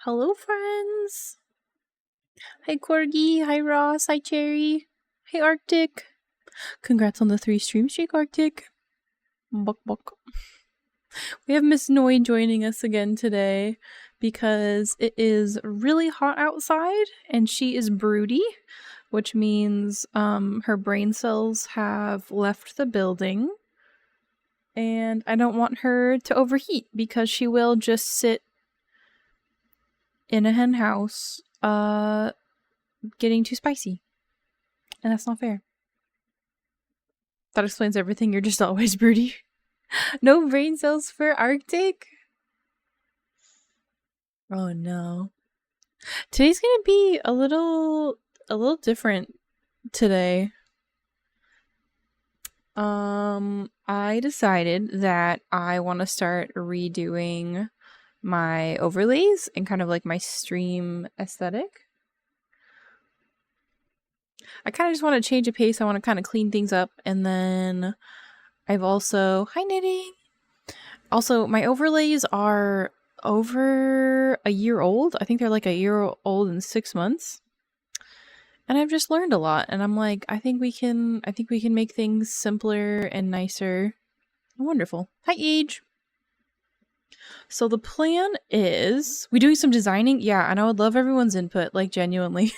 Hello, friends. Hi, Corgi. Hi, Ross. Hi, Cherry. Hey, Arctic. Congrats on the 3 stream streak, Arctic. Buck, buck. We have Miss Noi joining us again today because it is really hot outside and she is broody, which means her brain cells have left the building. And I don't want her to overheat because she will just sit in a hen house getting too spicy. And that's not fair. That explains everything. You're just always broody. No brain cells for Arctic? Oh no. Today's gonna be a little different today. I decided that I want to start redoing my overlays and kind of like my stream aesthetic. I kind of just want to change a pace. I want to kind of clean things up, and then I've also hi knitting. Also, my overlays are over a year old. I think they're like a year old and 6 months. And I've just learned a lot, and I'm like, I think we can make things simpler and nicer. Wonderful. Hi, Age. So the plan is we doing some designing? Yeah, and I would love everyone's input, like genuinely.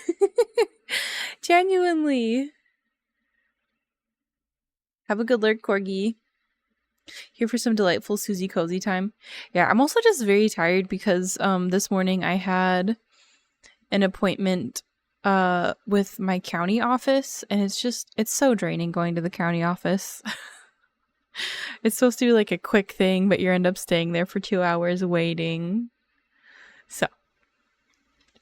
Genuinely. Have a good lurk, Corgi. Here for some delightful Susie cozy time. Yeah, I'm also just very tired because this morning I had an appointment with my county office, and it's so draining going to the county office. It's supposed to be like a quick thing, but you end up staying there for 2 hours waiting. So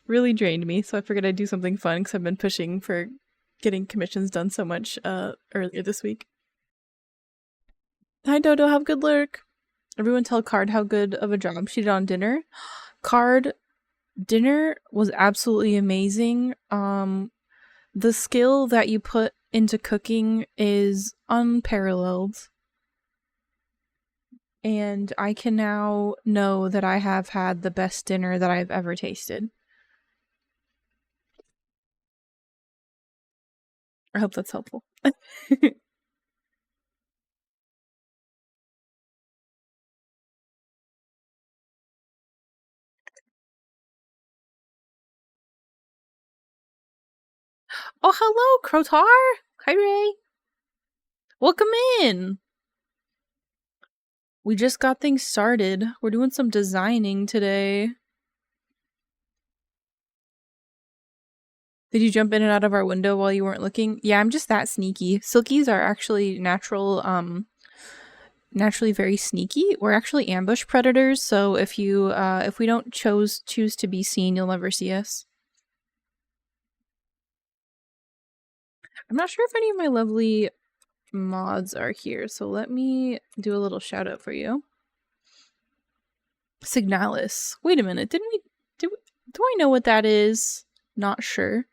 really drained me, so I figured I'd do something fun because I've been pushing for getting commissions done so much earlier this week. Hi Dodo, have a good lurk. Everyone tell Card how good of a job she did on dinner. Card, dinner was absolutely amazing. The skill that you put into cooking is unparalleled. And I can now know that I have had the best dinner that I've ever tasted. I hope that's helpful. Oh, hello, Crotar! Hi, Ray! Welcome in! We just got things started. We're doing some designing today. Did you jump in and out of our window while you weren't looking? Yeah, I'm just that sneaky. Silkies are actually naturally very sneaky. We're actually ambush predators, so if we don't choose to be seen, you'll never see us. I'm not sure if any of my lovely mods are here, so let me do a little shout out for you. Signalis. Wait a minute, do I know what that is? Not sure.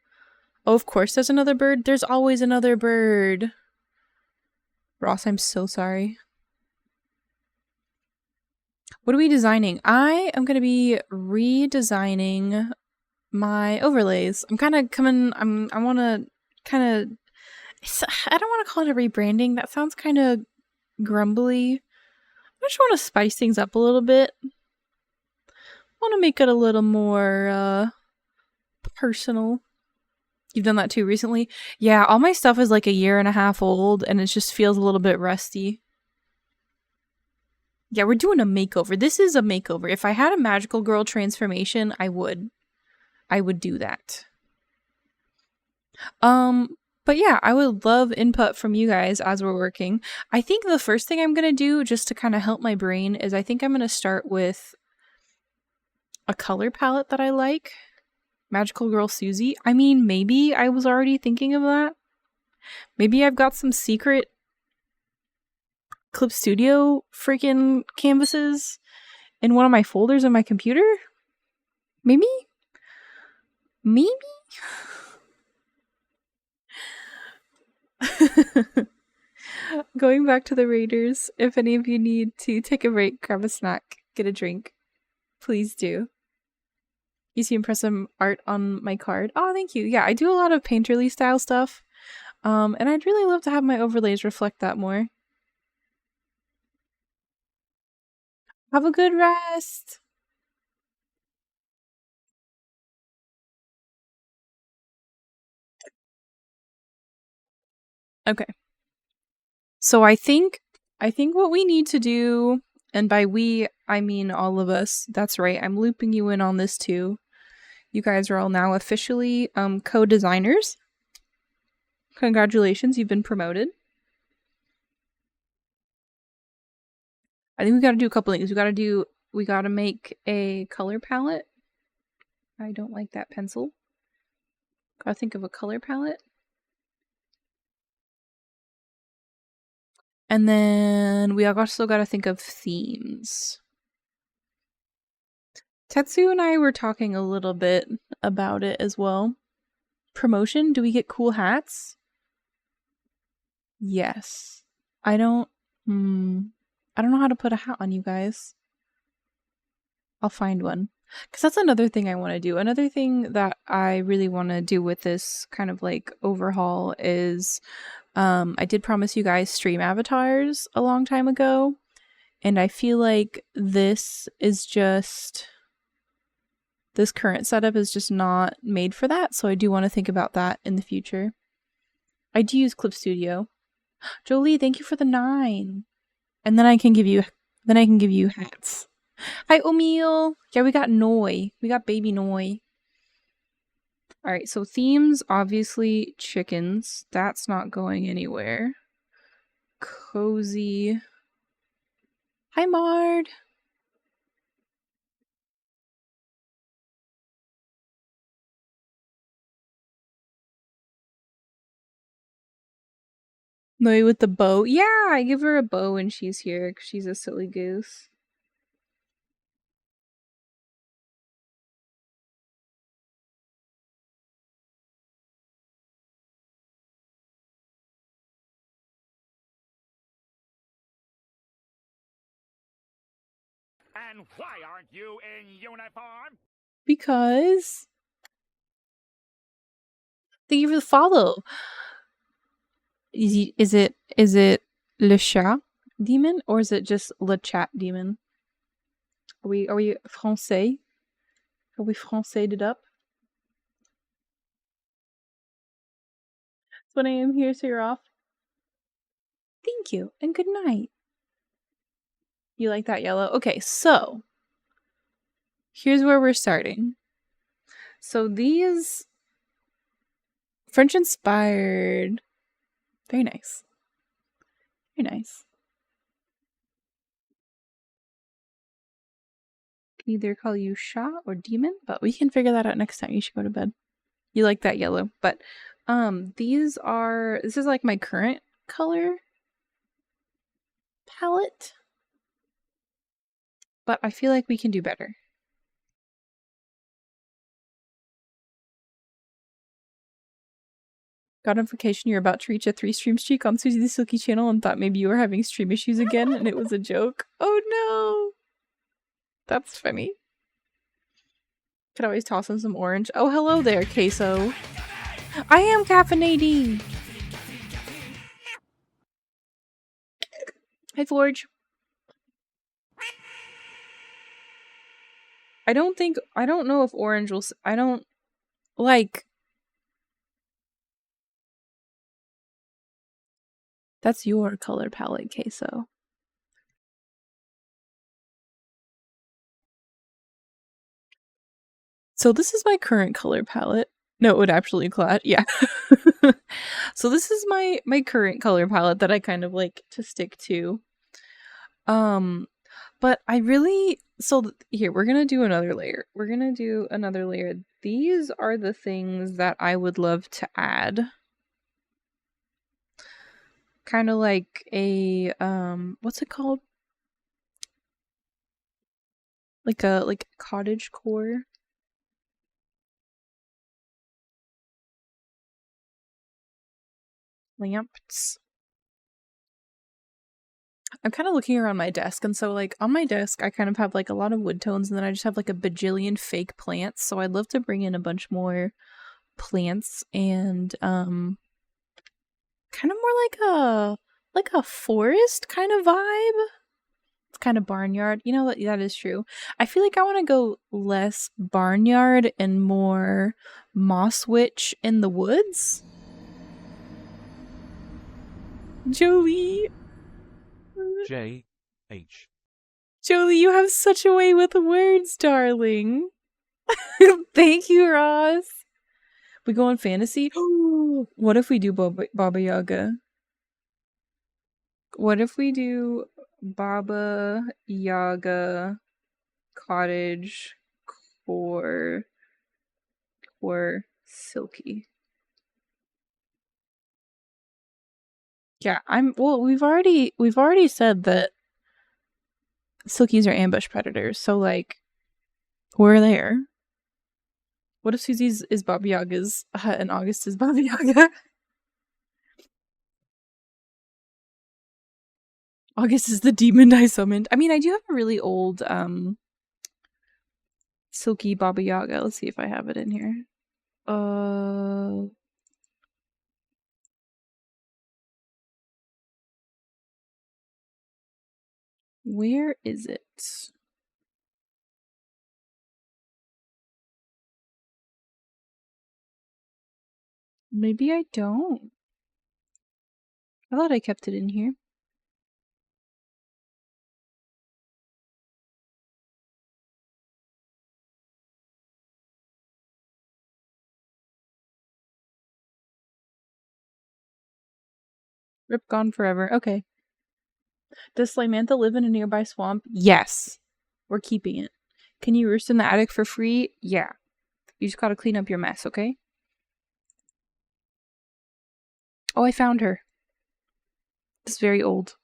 Oh, of course there's another bird. There's always another bird. Ross, I'm so sorry. What are we designing? I am going to be redesigning my overlays. I'm kind of coming, I want to kind of, I don't want to call it a rebranding. That sounds kind of grumbly. I just want to spice things up a little bit. I want to make it a little more personal. You've done that too recently? Yeah, all my stuff is like a year and a half old, and it just feels a little bit rusty. Yeah, we're doing a makeover. This is a makeover. If I had a magical girl transformation, I would do that. But yeah, I would love input from you guys as we're working. I think the first thing I'm going to do, just to kind of help my brain, is I think I'm going to start with a color palette that I like. Magical Girl Susie. I mean, maybe I was already thinking of that. Maybe I've got some secret Clip Studio freaking canvases in one of my folders on my computer? Maybe? Going back to the Raiders, if any of you need to take a break, grab a snack, get a drink, please do. You see impressive art on my card. Oh, thank you. Yeah, I do a lot of painterly style stuff. And I'd really love to have my overlays reflect that more. Have a good rest. Okay. So I think what we need to do, and by we I mean all of us. That's right. I'm looping you in on this too. You guys are all now officially co-designers. Congratulations, you've been promoted. I think we got to do a couple things. We got to make a color palette. I don't like that pencil. Got to think of a color palette. And then we also got to think of themes. Tetsu and I were talking a little bit about it as well. Promotion? Do we get cool hats? Yes. I don't know how to put a hat on, you guys. I'll find one. Because that's another thing I want to do. Another thing that I really want to do with this kind of like overhaul is I did promise you guys stream avatars a long time ago. And I feel like this current setup is just not made for that. So I do want to think about that in the future. I do use Clip Studio. Jolie, thank you for the 9. And then I can give you hats. Hi, Omil. Yeah, we got Noi. We got baby Noi. Alright, so themes, obviously chickens. That's not going anywhere. Cozy. Hi, Mard. Noi with the bow. Yeah, I give her a bow when she's here because she's a silly goose. And why aren't you in uniform? Because thank you for the follow. Is it Le Chat Demon or is it just Le Chat Demon? Are we français? Are we français it up? It's 1 a.m. here, so you're off. Thank you and good night. You like that yellow? Okay, so here's where we're starting. So these French inspired. Very nice. Very nice. Can either call you Sha or Demon, but we can figure that out next time you should go to bed. You like that yellow, but this is like my current color palette. But I feel like we can do better. Got notification you're about to reach a 3-stream streak on Susie the Silky channel and thought maybe you were having stream issues again and it was a joke. Oh no! That's funny. Could always toss in some orange. Oh, hello there, Queso. I am caffeinating! Hi, Forge. I don't know if orange will... I don't... Like... That's your color palette, Queso. So this is my current color palette. No, it would absolutely clash. Yeah. So this is my current color palette that I kind of like to stick to. But I really here we're gonna do another layer. These are the things that I would love to add. Kind of like a what's it called? Like a cottage core. Lamps. I'm kind of looking around my desk, and so like on my desk I kind of have like a lot of wood tones, and then I just have like a bajillion fake plants. So I'd love to bring in a bunch more plants and kind of more like a forest kind of vibe. It's kind of barnyard. You know, that is true. I feel like I want to go less barnyard and more moss witch in the woods. Jolie. J.H. Jolie, you have such a way with words, darling. Thank you, Ross. We go on fantasy? What if we do Baba Yaga? What if we do Baba Yaga cottage for Silky? Yeah, we've already said that Silkies are ambush predators, so like we're there. What if Susie's is Baba Yaga's and August is Baba Yaga? August is the demon I summoned. I mean, I do have a really old Silky Baba Yaga. Let's see if I have it in here. Where is it? Maybe I don't. I thought I kept it in here. Rip gone forever. Okay. Does Slimantha live in a nearby swamp? Yes. We're keeping it. Can you roost in the attic for free? Yeah. You just gotta clean up your mess, okay? Oh, I found her. It's very old.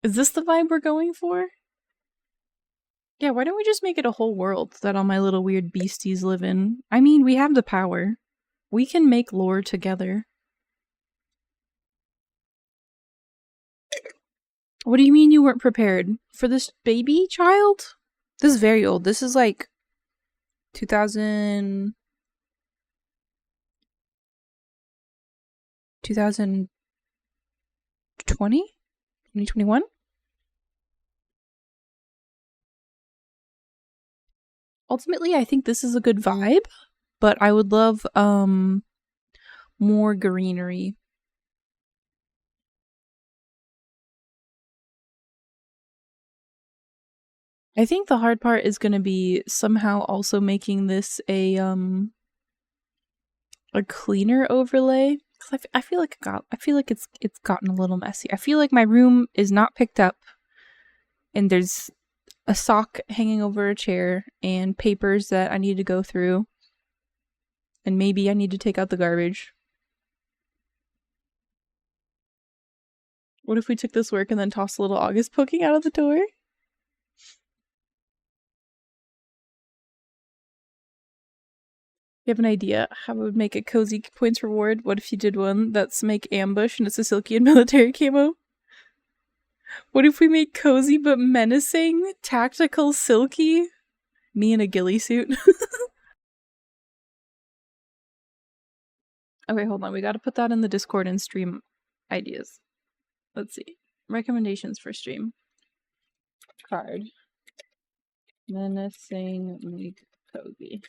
Is this the vibe we're going for? Yeah, why don't we just make it a whole world that all my little weird beasties live in? I mean, we have the power. We can make lore together. What do you mean you weren't prepared? For this baby child? This is very old. This is like 2020? 2021? Ultimately, I think this is a good vibe, but I would love more greenery. I think the hard part is going to be somehow also making this a cleaner overlay, cuz I feel like it's gotten a little messy. I feel like my room is not picked up and there's a sock hanging over a chair and papers that I need to go through. And maybe I need to take out the garbage. What if we took this work and then tossed a little August poking out of the door? You have an idea how it would make a cozy points reward? What if you did one that's make ambush and it's a Silky and military camo? What if we make cozy but menacing tactical Silky? Me in a ghillie suit. Okay, hold on. We gotta put that in the Discord and stream ideas. Let's see. Recommendations for stream. Card. Menacing make cozy.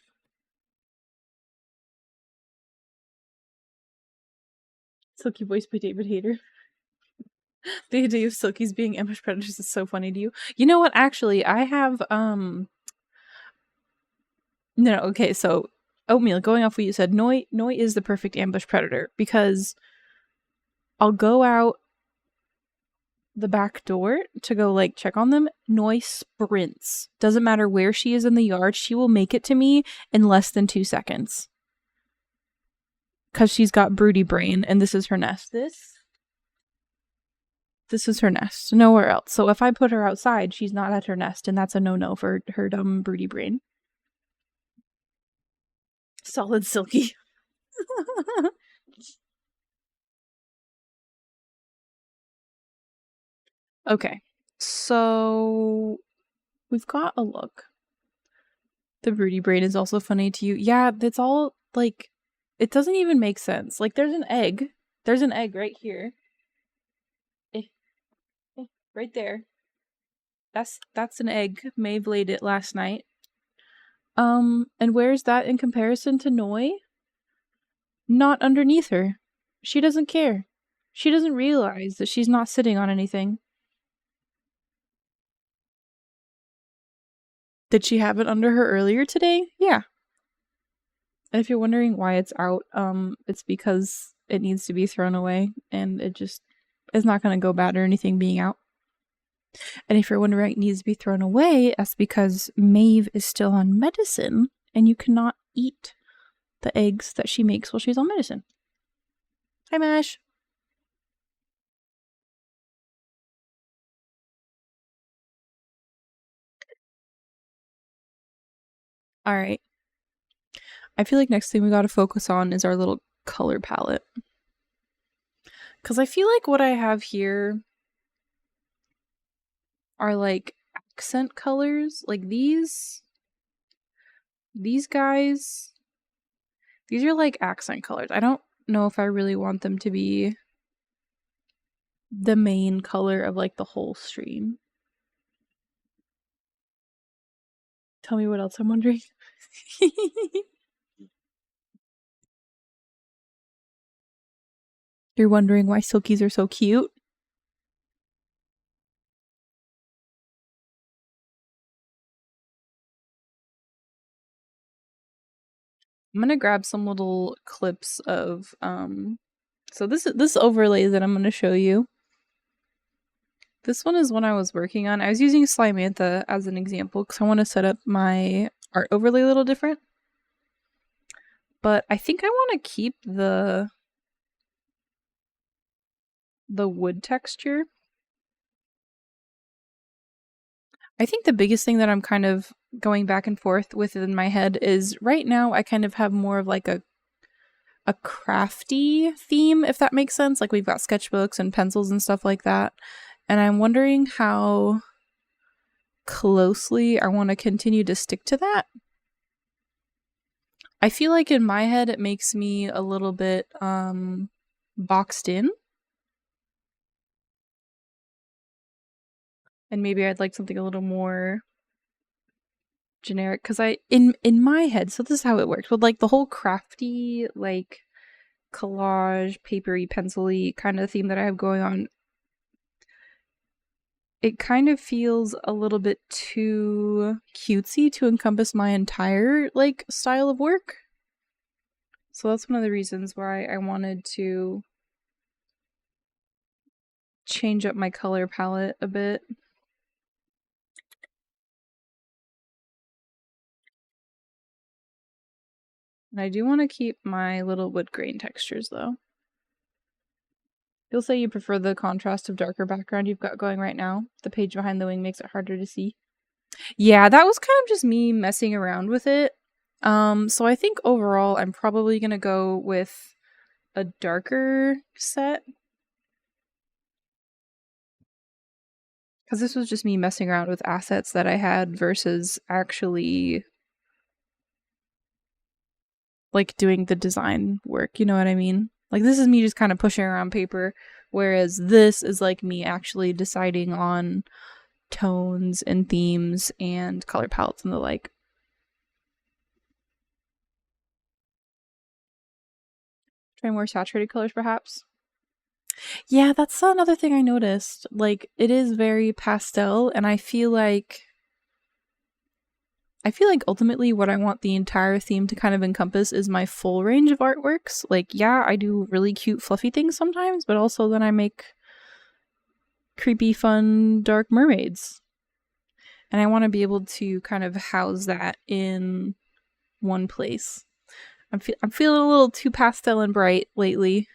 Silky voiced by David Hayter. The idea of Silkies being ambush predators is so funny to you. You know what? Actually, I have no, okay, so Oatmeal, going off what you said, Noi is the perfect ambush predator because I'll go out the back door to go like check on them. Noi sprints. Doesn't matter where she is in the yard, she will make it to me in less than 2 seconds. Cause she's got broody brain and this is her nest. This is her nest. Nowhere else. So if I put her outside, she's not at her nest, and that's a no-no for her dumb broody brain. Solid Silky. Okay, so we've got a look. The Rudy brain is also funny to you. Yeah, that's all, like, it doesn't even make sense. Like, there's an egg. There's an egg right here. Right there. That's an egg. Maeve laid it last night. And where's that in comparison to Noi? Not underneath her. She doesn't care. She doesn't realize that she's not sitting on anything. Did she have it under her earlier today? Yeah. And if you're wondering why it's out, it's because it needs to be thrown away, and it just is not going to go bad or anything being out. And if you're wondering it needs to be thrown away, that's because Maeve is still on medicine, and you cannot eat the eggs that she makes while she's on medicine. Hi, Mash. All right. I feel like next thing we got to focus on is our little color palette. Because I feel like what I have here are like accent colors. Like these guys, these are like accent colors. I don't know if I really want them to be the main color of like the whole stream. Tell me what else I'm wondering. You're wondering why silkies are so cute? I'm gonna grab some little clips of so this overlay that I'm gonna show you. This one is one I was working on. I was using Slimantha as an example because I want to set up my art overlay a little different. But I think I want to keep the wood texture. I think the biggest thing that I'm kind of going back and forth with in my head is right now I kind of have more of like a crafty theme, if that makes sense. Like we've got sketchbooks and pencils and stuff like that. And I'm wondering how closely I want to continue to stick to that. I feel like in my head it makes me a little bit boxed in. And maybe I'd like something a little more generic, because I in my head, so this is how it works with like the whole crafty, like collage, papery, pencil-y kind of theme that I have going on. It kind of feels a little bit too cutesy to encompass my entire like style of work. So that's one of the reasons why I wanted to change up my color palette a bit. And I do want to keep my little wood grain textures though. You'll say you prefer the contrast of darker background you've got going right now. The page behind the wing makes it harder to see. Yeah, that was kind of just me messing around with it. So I think overall I'm probably gonna go with a darker set. Because this was just me messing around with assets that I had versus actually like doing the design work, you know what I mean? Like this is me just kind of pushing around paper, whereas this is like me actually deciding on tones and themes and color palettes and the like. Try more saturated colors perhaps. Yeah, that's another thing I noticed. Like it is very pastel, and I feel like ultimately what I want the entire theme to kind of encompass is my full range of artworks. Like, yeah, I do really cute, fluffy things sometimes, but also then I make creepy, fun, dark mermaids. And I want to be able to kind of house that in one place. I'm feeling a little too pastel and bright lately.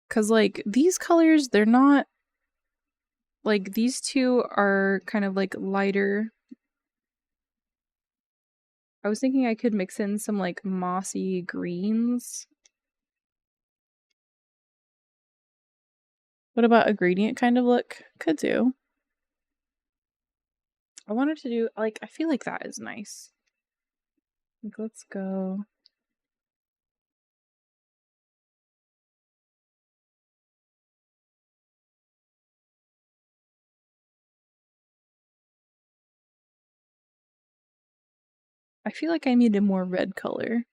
Because, like, these colors, they're not. Like, these two are kind of like lighter. I was thinking I could mix in some like mossy greens. What about a gradient kind of look? Could do. I wanted to do, like, I feel like that is nice. Like, let's go. I feel like I need a more red color.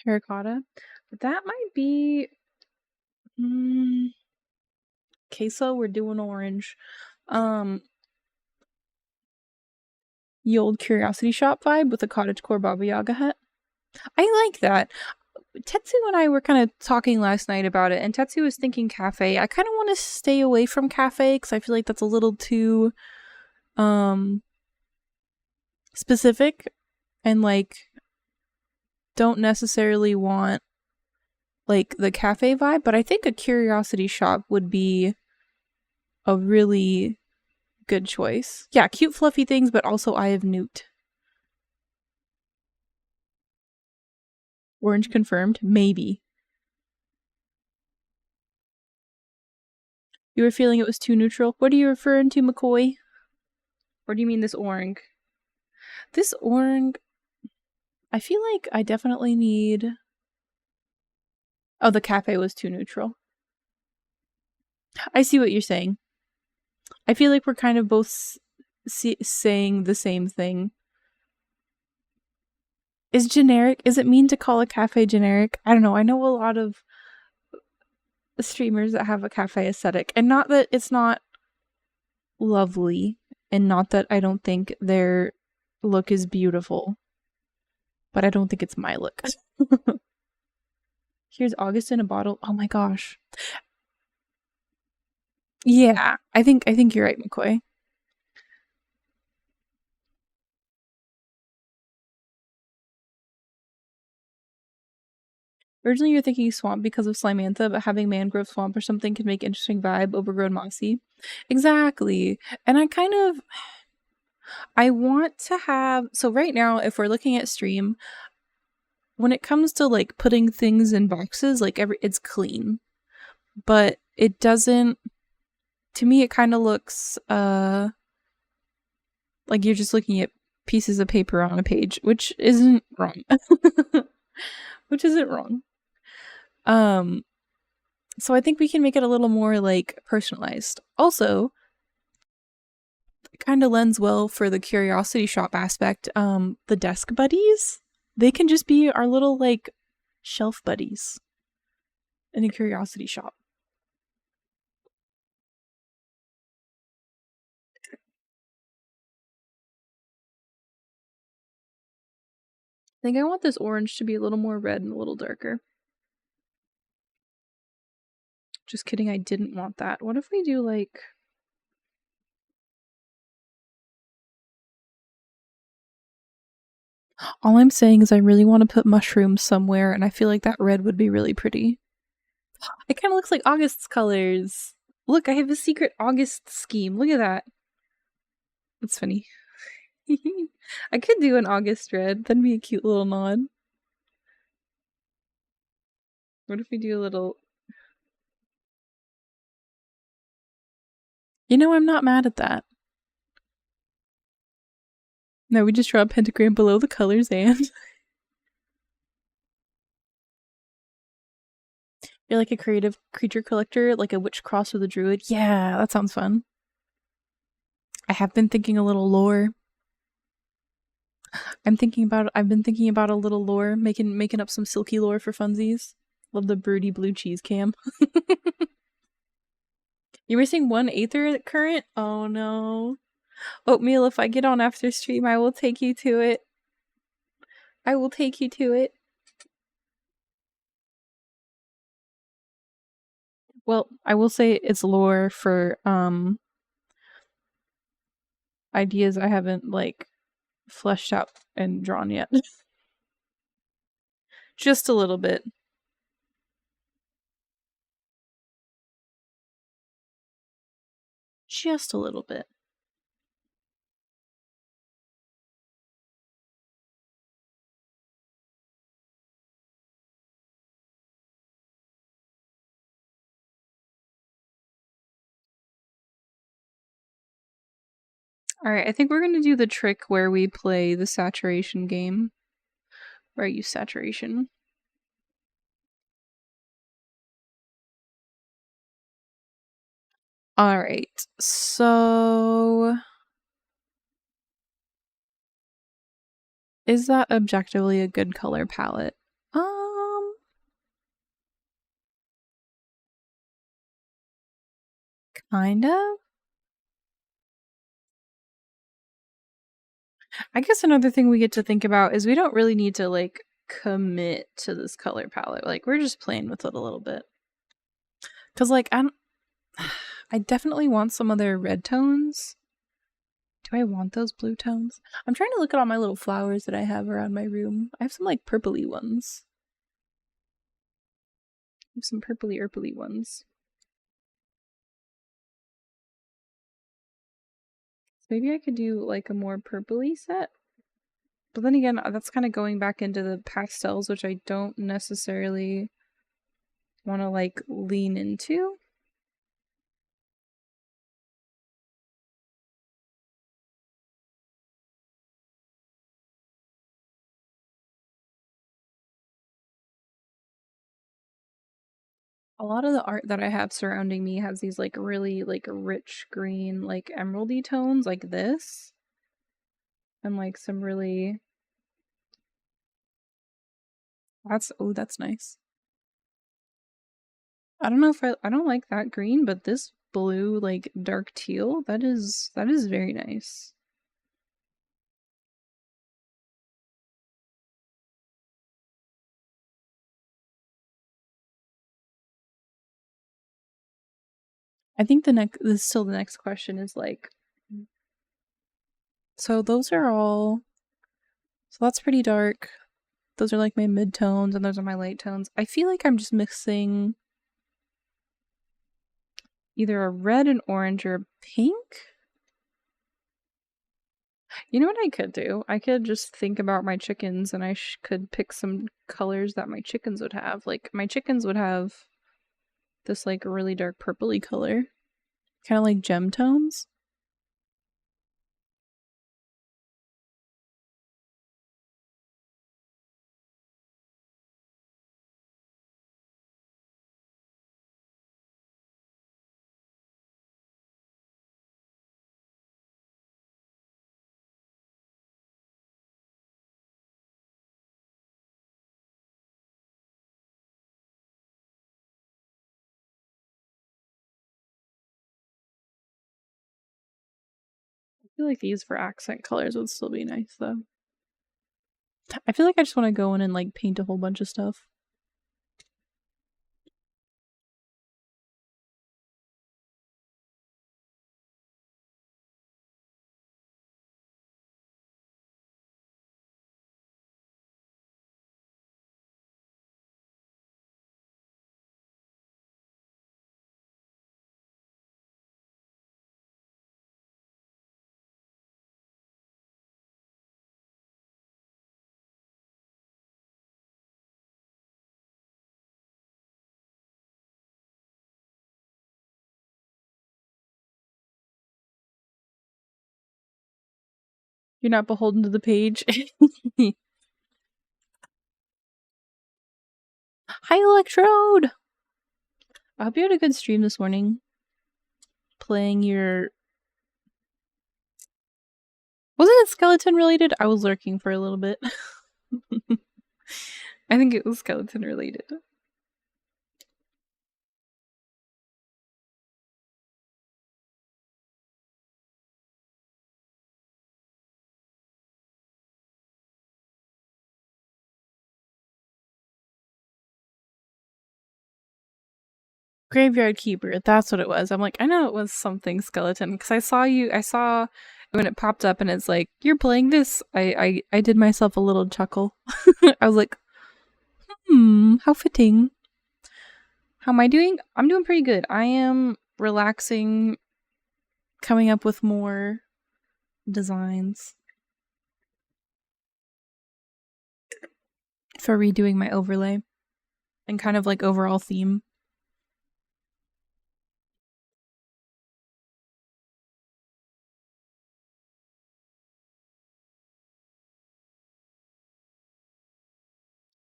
Terracotta. But that might be... queso, we're doing orange. The old Curiosity Shop vibe with a cottagecore Baba Yaga hat. I like that. Tetsu and I were kind of talking last night about it, and Tetsu was thinking cafe. I kind of want to stay away from cafe because I feel like that's a little too specific, and like don't necessarily want like the cafe vibe, but I think a Curiosity Shop would be a really good choice. Yeah, cute fluffy things, but also Eye of Newt. Orange confirmed? Maybe. You were feeling it was too neutral? What are you referring to, McCoy? Or do you mean this orange? This orange... I feel like I definitely need... Oh, the cafe was too neutral. I see what you're saying. I feel like we're kind of both saying the same thing. Is generic? Is it mean to call a cafe generic? I don't know. I know a lot of streamers that have a cafe aesthetic, and not that it's not lovely, and not that I don't think their look is beautiful, but I don't think it's my look. Here's August in a bottle. Oh my gosh. Yeah, I think you're right, McCoy. Originally, you're thinking swamp because of Slimantha, but having mangrove swamp or something could make interesting vibe, overgrown mossy. Exactly. And I want to have... So right now, if we're looking at stream, when it comes to like putting things in boxes, like it's clean. But it doesn't... To me, it kind of looks like you're just looking at pieces of paper on a page, which isn't wrong. Which isn't wrong. So I think we can make it a little more like personalized. Also, it kind of lends well for the Curiosity Shop aspect. The desk buddies, they can just be our little like shelf buddies in a Curiosity Shop. I think I want this orange to be a little more red and a little darker. Just kidding, I didn't want that. What if we do like... All I'm saying is I really want to put mushrooms somewhere, and I feel like that red would be really pretty. It kind of looks like August's colors. Look, I have a secret August scheme. Look at that. That's funny. I could do an August red. That'd be a cute little nod. What if we do a little... You know, I'm not mad at that. No, we just draw a pentagram below the colors and... You're like a creative creature collector, like a witch cross with a druid. Yeah, that sounds fun. I have been thinking a little lore. I've been thinking about a little lore, making up some silky lore for funsies. Love the broody blue cheese cam. You're missing one Aether current? Oh no. Oatmeal, if I get on after stream, I will take you to it. I will take you to it. Well, I will say it's lore for ideas I haven't like fleshed out and drawn yet. Just a little bit. Just a little bit. Alright, I think we're gonna do the trick where we play the saturation game. Where I use saturation. Alright, so... Is that objectively a good color palette? Kind of? I guess another thing we get to think about is we don't really need to, like, commit to this color palette. Like, we're just playing with it a little bit. Because, like, I definitely want some other red tones. Do I want those blue tones? I'm trying to look at all my little flowers that I have around my room. I have some, like, purpley ones. I have some purpley ones. So maybe I could do, like, a more purpley set? But then again, that's kind of going back into the pastels, which I don't necessarily want to, like, lean into. A lot of the art that I have surrounding me has these, like, really, like, rich green, like, emeraldy tones, like this. And, like, some really... Oh, that's nice. I don't know if I don't like that green, but this blue, like, dark teal, that is very nice. I think the next question is, like, so those are all, so that's pretty dark. Those are, like, my mid-tones, and those are my light tones. I feel like I'm just mixing either a red, an orange, or a pink. You know what I could do? I could just think about my chickens, and I could pick some colors that my chickens would have. Like, my chickens would have this, like, really dark purpley color. Kind of like gem tones. I feel like these for accent colors would still be nice, though. I feel like I just want to go in and, like, paint a whole bunch of stuff. You're not beholden to the page. Hi, Electrode! I hope you had a good stream this morning. Playing your... Wasn't it skeleton related? I was lurking for a little bit. I think it was skeleton related. Graveyard Keeper, that's what it was. I'm like, I know it was something skeleton, because I saw when it popped up and it's like, you're playing this, I did myself a little chuckle. I was like, How fitting. How am I doing? I'm doing pretty good. I am relaxing, coming up with more designs for redoing my overlay and kind of like overall theme.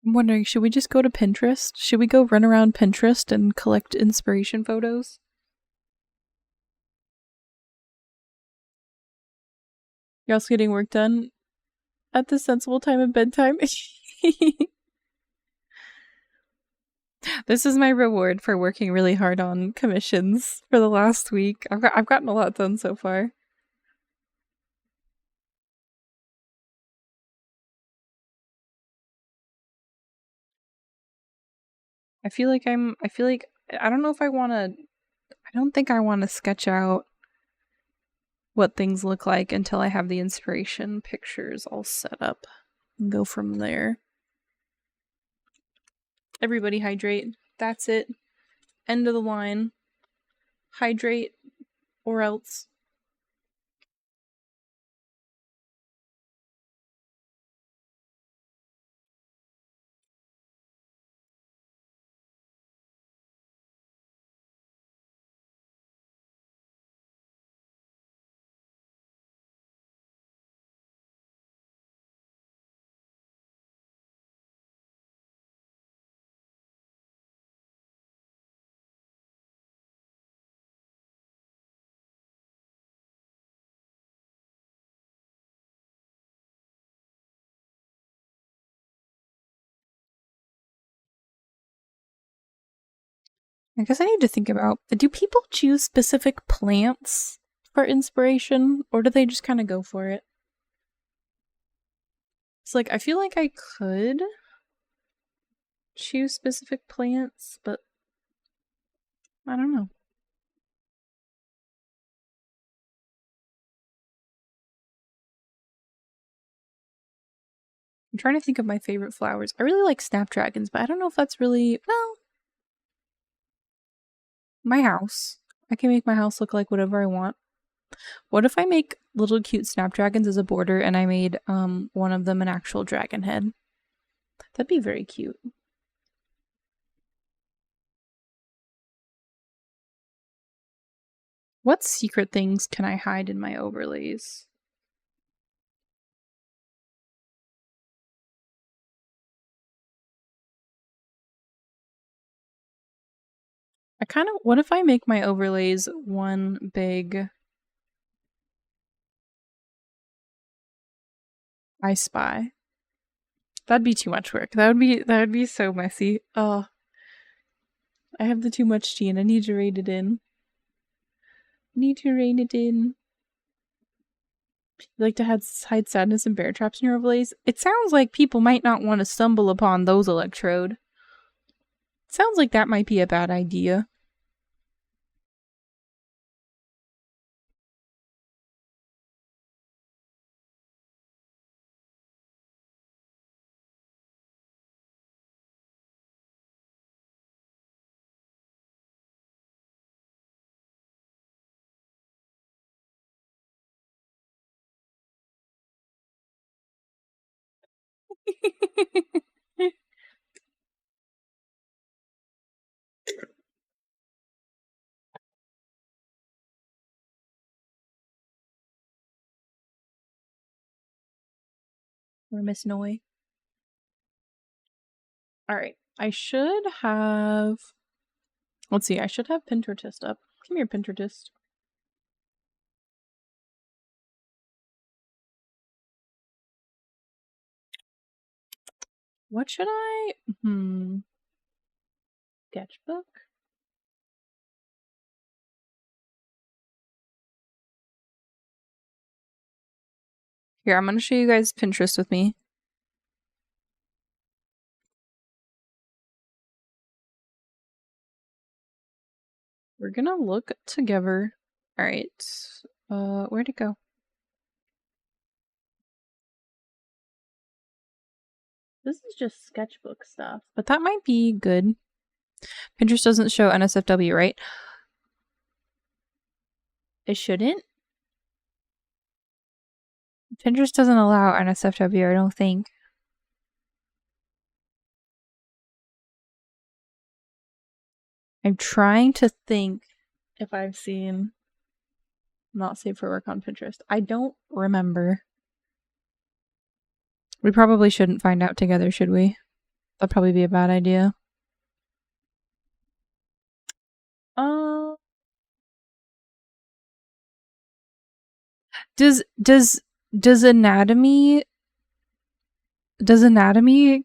I'm wondering, should we just go to Pinterest? Should we go run around Pinterest and collect inspiration photos? You're also getting work done at the sensible time of bedtime. This is my reward for working really hard on commissions for the last week. I've gotten a lot done so far. I feel like I don't know if I want to I don't think I want to sketch out what things look like until I have the inspiration pictures all set up and go from there. Everybody hydrate. That's it. End of the line. Hydrate or else. I guess I need to think about, do people choose specific plants for inspiration, or do they just kind of go for it? It's like, I feel like I could choose specific plants, but I don't know. I'm trying to think of my favorite flowers. I really like snapdragons, but I don't know if that's really, well, my house. I can make my house look like whatever I want. What if I make little cute snapdragons as a border and I made one of them an actual dragon head? That'd be very cute. What secret things can I hide in my overlays? I kind of, what if I make my overlays one big I Spy? That'd be too much work. That would be so messy. Oh, I have the too much tea and I need to rein it in. Need to rein it in. You like to hide sadness and bear traps in your overlays? It sounds like people might not want to stumble upon those electrode. Sounds like that might be a bad idea. Or Miss Noy. Alright. I should have. Let's see, I should have Pinterest up. Come here, Pinterest. What should I? Sketchbook? Here, I'm gonna show you guys Pinterest with me. We're gonna look together. Alright. Where'd it go? This is just sketchbook stuff, but that might be good. Pinterest doesn't show NSFW, right? It shouldn't. Pinterest doesn't allow NSFW, I don't think. I'm trying to think if I've seen not safe for work on Pinterest. I don't remember. We probably shouldn't find out together, should we? That'd probably be a bad idea. Does anatomy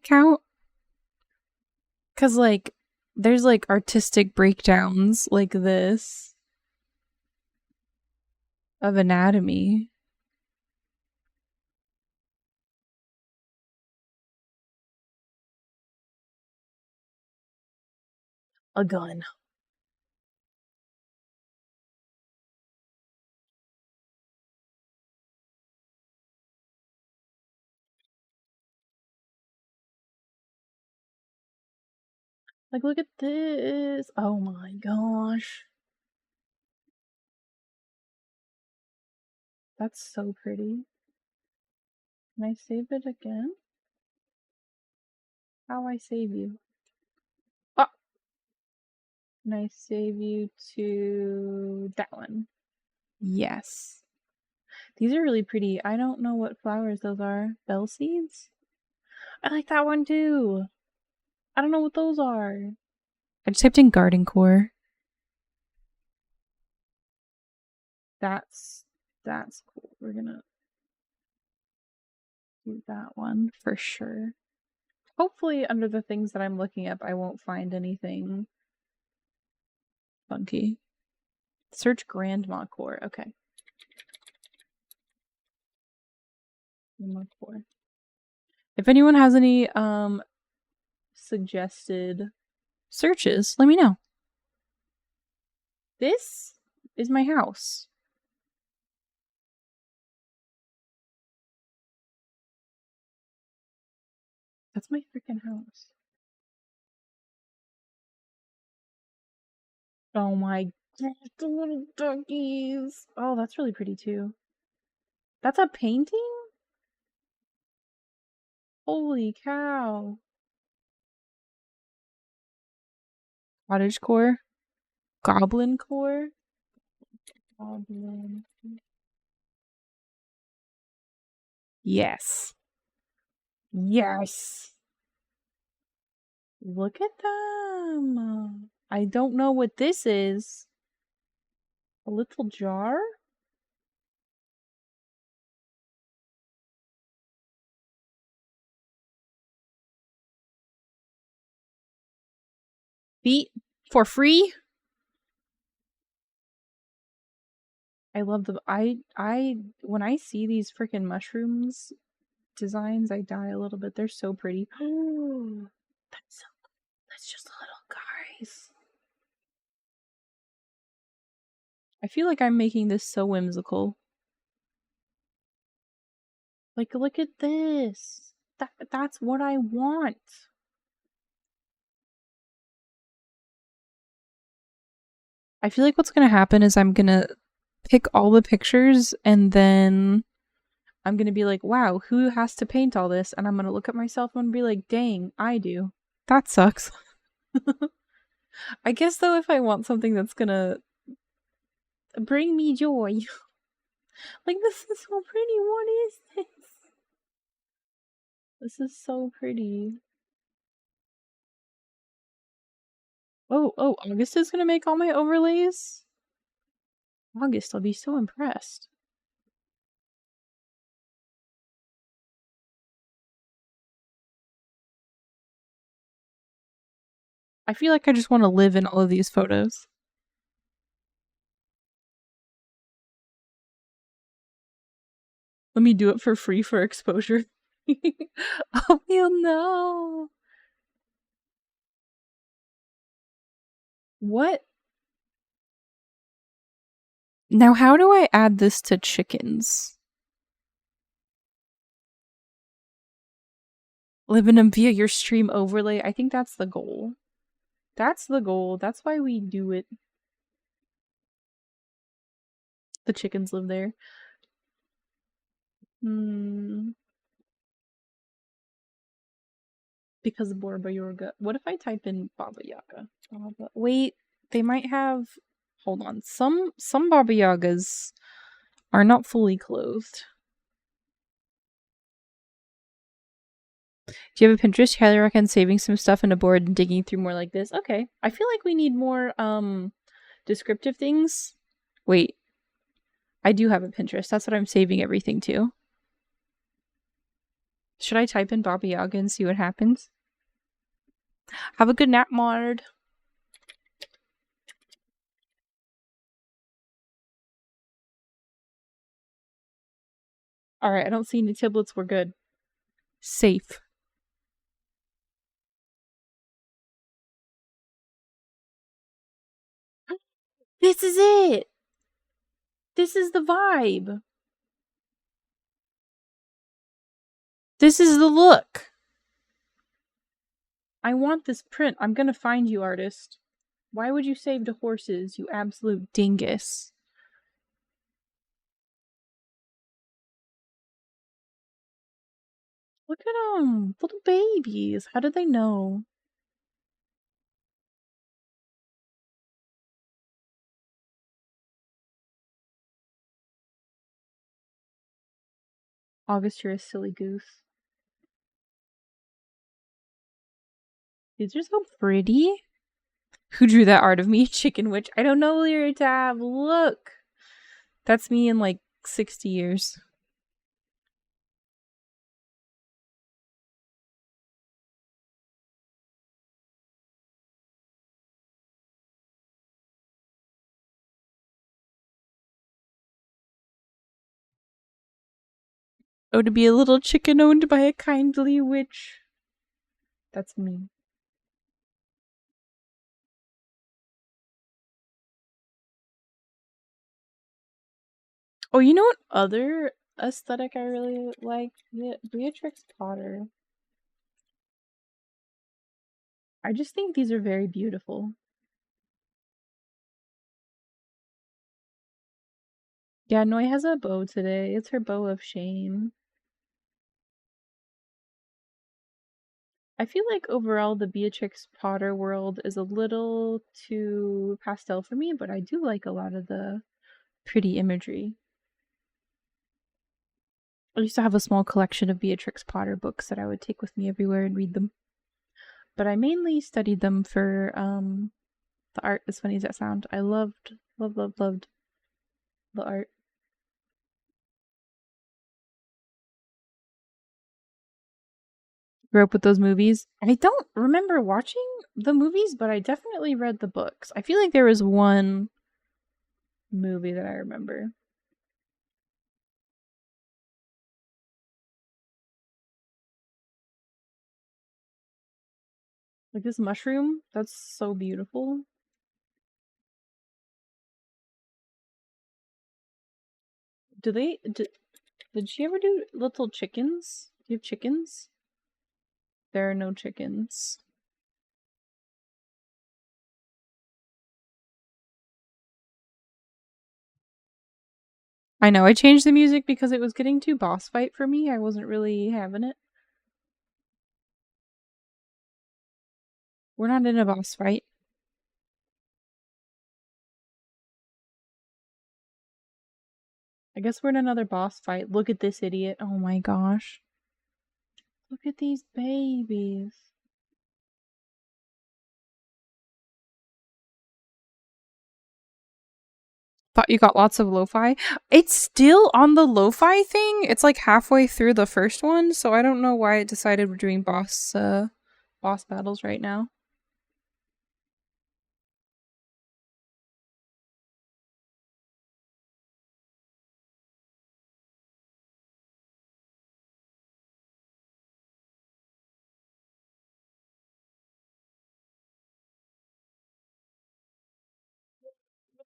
count? Cause like there's like artistic breakdowns like this of anatomy. A gun. Like, look at this. Oh my gosh. That's so pretty. Can I save it again? How I save you? Oh! Can I save you to that one? Yes. These are really pretty. I don't know what flowers those are. Bell seeds? I like that one too. I don't know what those are. I just typed in garden core. That's cool. We're gonna do that one for sure. Hopefully under the things that I'm looking up, I won't find anything funky. Search grandma core. Okay. Grandma core. If anyone has any suggested searches, let me know. This is my house. That's my freaking house. Oh my god, the little duckies. Oh, that's really pretty too. That's a painting? Holy cow. Cottage core? Goblin core? Goblin. Yes. Yes. Look at them. I don't know what this is. A little jar? Feet for free? I love them. When I see these freaking mushrooms designs, I die a little bit. They're so pretty. Oh, that's so cool. That's just little guys. I feel like I'm making this so whimsical. Like, look at this. That's what I want. I feel like what's gonna happen is I'm gonna pick all the pictures and then I'm gonna be like, wow, who has to paint all this? And I'm gonna look at myself and be like, dang, I do. That sucks. I guess though, if I want something that's gonna bring me joy. Like, this is so pretty. What is this? This is so pretty. Oh, August is gonna make all my overlays? August, I'll be so impressed. I feel like I just want to live in all of these photos. Let me do it for free for exposure. Oh, no. What? Now, how do I add this to chickens? Live in them via your stream overlay. I think that's the goal. That's the goal. That's why we do it. The chickens live there. Because of Baba Yaga. What if I type in Baba Yaga? Wait, they might have. Hold on. Some Baba Yagas are not fully clothed. Do you have a Pinterest? Highly recommend saving some stuff in a board and digging through more like this. Okay. I feel like we need more descriptive things. Wait. I do have a Pinterest. That's what I'm saving everything to. Should I type in Baba Yaga and see what happens? Have a good nap, Mard. Alright, I don't see any tablets. We're good. Safe. This is it! This is the vibe. This is the look. I want this print. I'm gonna find you, artist. Why would you save the horses, you absolute dingus? Look at them. Little babies. How did they know? August, you're a silly goose. These are so pretty. Who drew that art of me? Chicken Witch. I don't know, Lyra Tab. Look. That's me in like 60 years. Oh, to be a little chicken owned by a kindly witch. That's me. Oh, you know what other aesthetic I really like? Beatrix Potter. I just think these are very beautiful. Yeah, Noi has a bow today. It's her bow of shame. I feel like overall the Beatrix Potter world is a little too pastel for me, but I do like a lot of the pretty imagery. I used to have a small collection of Beatrix Potter books that I would take with me everywhere and read them. But I mainly studied them for the art, as funny as that sounds. I loved the art. Grew up with those movies. I don't remember watching the movies, but I definitely read the books. I feel like there was one movie that I remember. Like this mushroom, that's so beautiful. Did she ever do little chickens? Do you have chickens? There are no chickens. I know, I changed the music because it was getting too boss fight for me. I wasn't really having it. We're not in a boss fight. I guess we're in another boss fight. Look at this idiot. Oh my gosh. Look at these babies. Thought you got lots of lo-fi. It's still on the lo-fi thing. It's like halfway through the first one, so I don't know why it decided we're doing boss battles right now.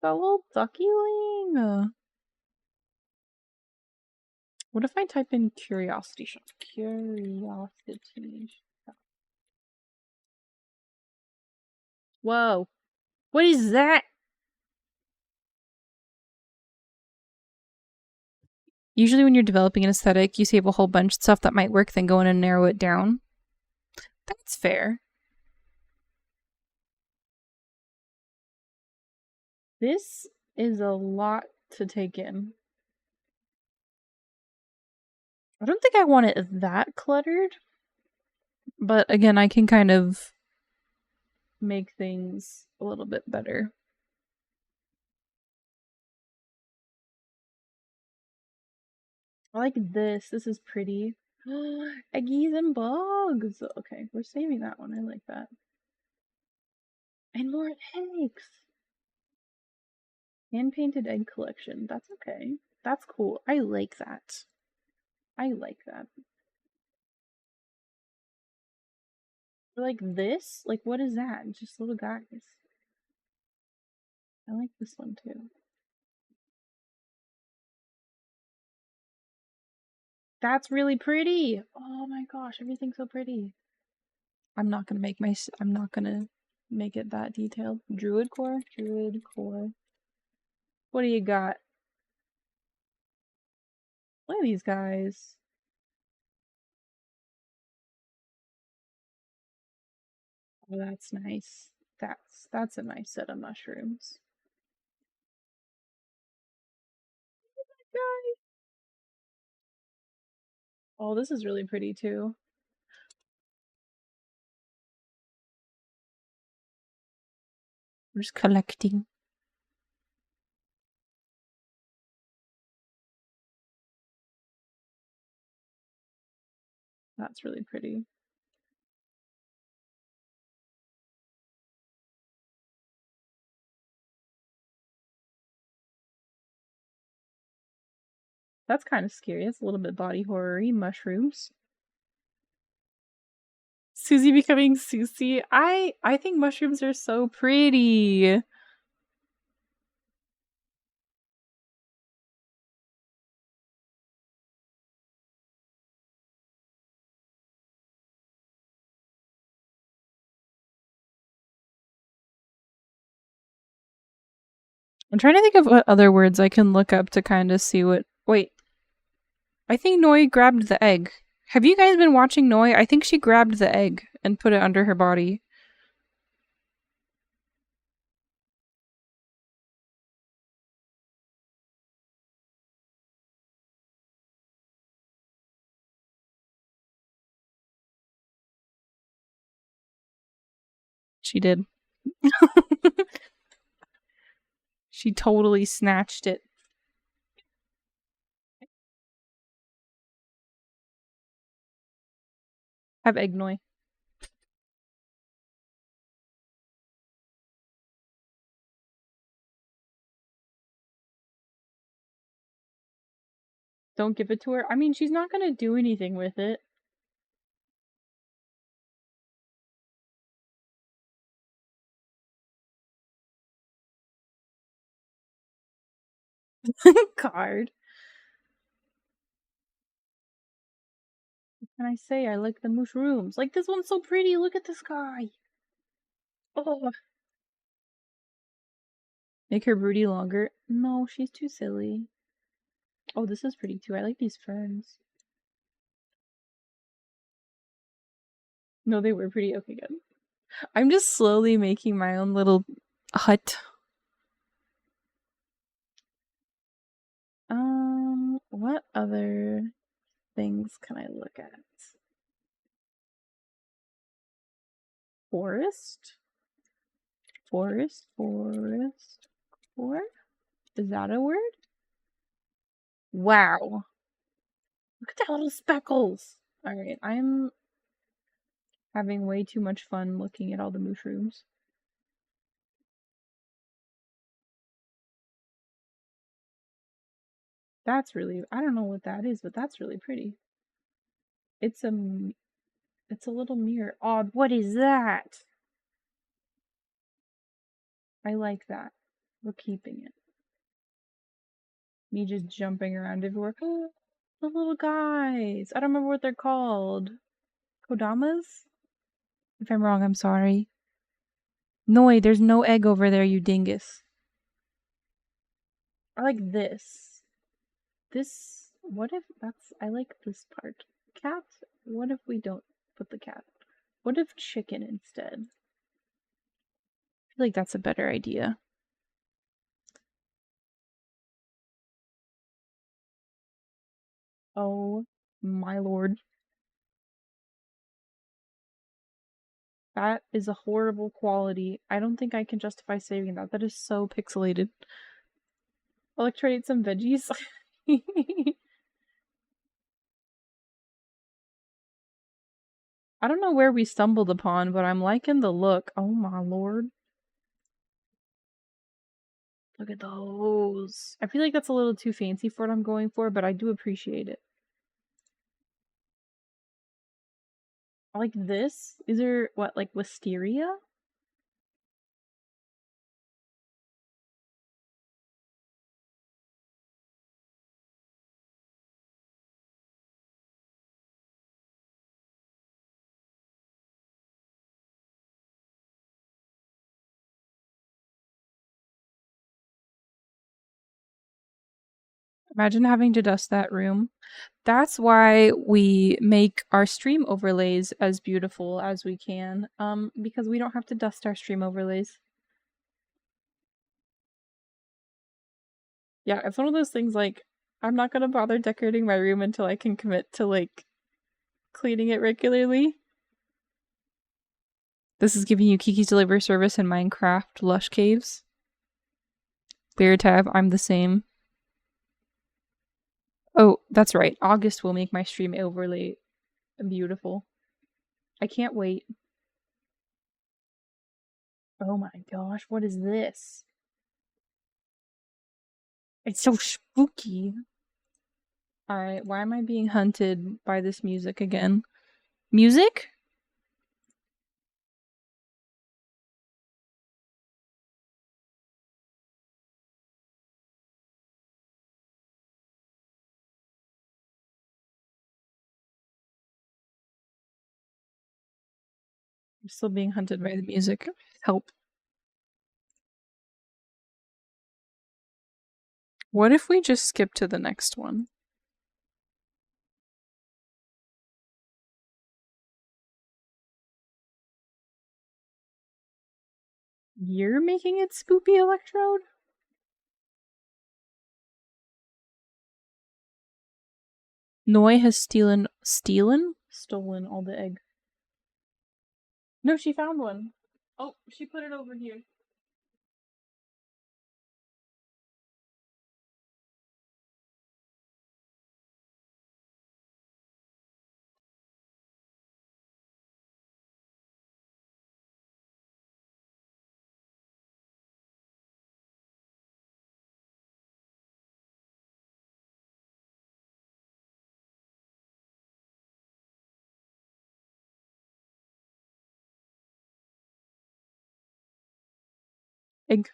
That little duckyling. What if I type in curiosity shop? Curiosity shop. Whoa. What is that? Usually when you're developing an aesthetic, you save a whole bunch of stuff that might work, then go in and narrow it down. That's fair. This is a lot to take in. I don't think I want it that cluttered. But again, I can kind of make things a little bit better. I like this. This is pretty. Eggies and bugs. Okay, we're saving that one. I like that. And more eggs. Hand-painted egg collection. That's okay. That's cool. I like that. I like that. Like this? Like, what is that? Just little guys. I like this one too. That's really pretty. Oh my gosh, everything's so pretty. I'm not gonna make it that detailed. Druid core? Druid core. What do you got? Look at these guys. Oh, that's nice. That's a nice set of mushrooms. Oh, this is really pretty too. I'm just collecting. That's really pretty. That's kind of scary. It's a little bit body horror-y. Mushrooms. Susie becoming Susie. I think mushrooms are so pretty. I'm trying to think of what other words I can look up to kind of see what. Wait. I think Noi grabbed the egg. Have you guys been watching Noi? I think she grabbed the egg and put it under her body. She did. She totally snatched it. Have egg Noi. Don't give it to her. I mean, she's not gonna do anything with it. Card. What can I say? I like the mushrooms. Like, this one's so pretty. Look at this guy. Oh. Make her broody longer. No, she's too silly. Oh, this is pretty too. I like these ferns. No, they were pretty. Okay, good. I'm just slowly making my own little hut. What other things can I look at? Forest? Forest? Forest? Core? Is that a word? Wow. Look at that little speckles. Alright, I'm having way too much fun looking at all the mushrooms. That's really, I don't know what that is, but that's really pretty. It's a little mirror. Odd, what is that? I like that. We're keeping it. Me just jumping around everywhere. The little guys. I don't remember what they're called. Kodamas? If I'm wrong, I'm sorry. Noi, there's no egg over there, you dingus. I like this. This. What if that's. I like this part. Cat? What if we don't put the cat? What if chicken instead? I feel like that's a better idea. Oh my lord. That is a horrible quality. I don't think I can justify saving that. That is so pixelated. I'll like try to eat some veggies. I don't know where we stumbled upon, but I'm liking the look. Oh my lord. Look at those. I feel like that's a little too fancy for what I'm going for, but I do appreciate it. I like this. Is there, what, like wisteria? Imagine having to dust that room. That's why we make our stream overlays as beautiful as we can, because we don't have to dust our stream overlays. Yeah, it's one of those things like, I'm not gonna bother decorating my room until I can commit to, like, cleaning it regularly. This is giving you Kiki's Delivery Service in Minecraft Lush Caves. Bear tab, I'm the same. Oh, that's right. August will make my stream overlay beautiful. I can't wait. Oh my gosh, what is this? It's so spooky. Alright, why am I being hunted by this music again? Music? I'm still being hunted by the music. Help. What if we just skip to the next one? You're making it spoopy, Electrode? Noi has stolen all the egg. No, she found one. Oh, she put it over here. Egg.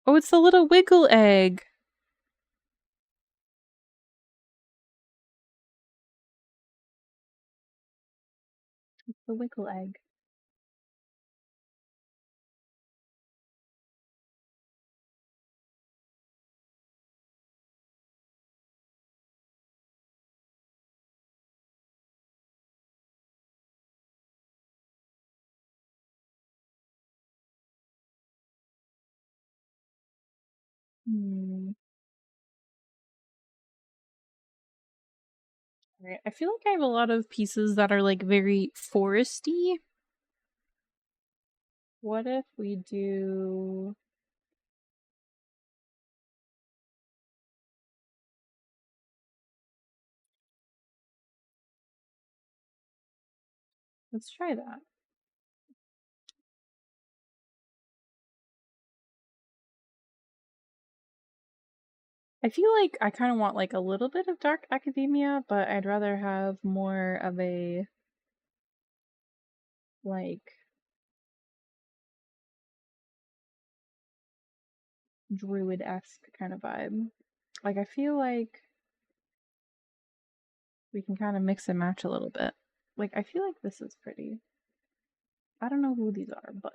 Oh, it's the little wiggle egg. It's the wiggle egg. Right. I feel like I have a lot of pieces that are like very foresty. What if we do... Let's try that. I feel like I kind of want like a little bit of dark academia, but I'd rather have more of a like druid-esque kind of vibe. Like I feel like we can kind of mix and match a little bit. Like, I feel like this is pretty. I don't know who these are, but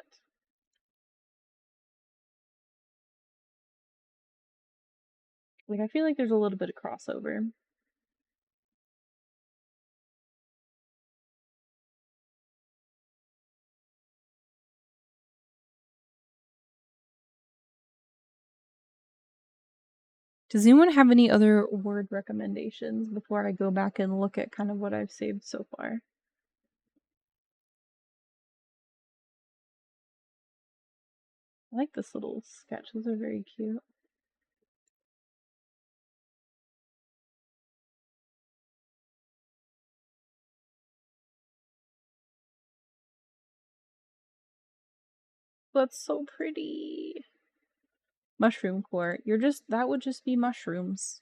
like, I feel like there's a little bit of crossover. Does anyone have any other word recommendations before I go back and look at kind of what I've saved so far? I like this little sketch. Those are very cute. That's so pretty. Mushroom core. That would just be mushrooms.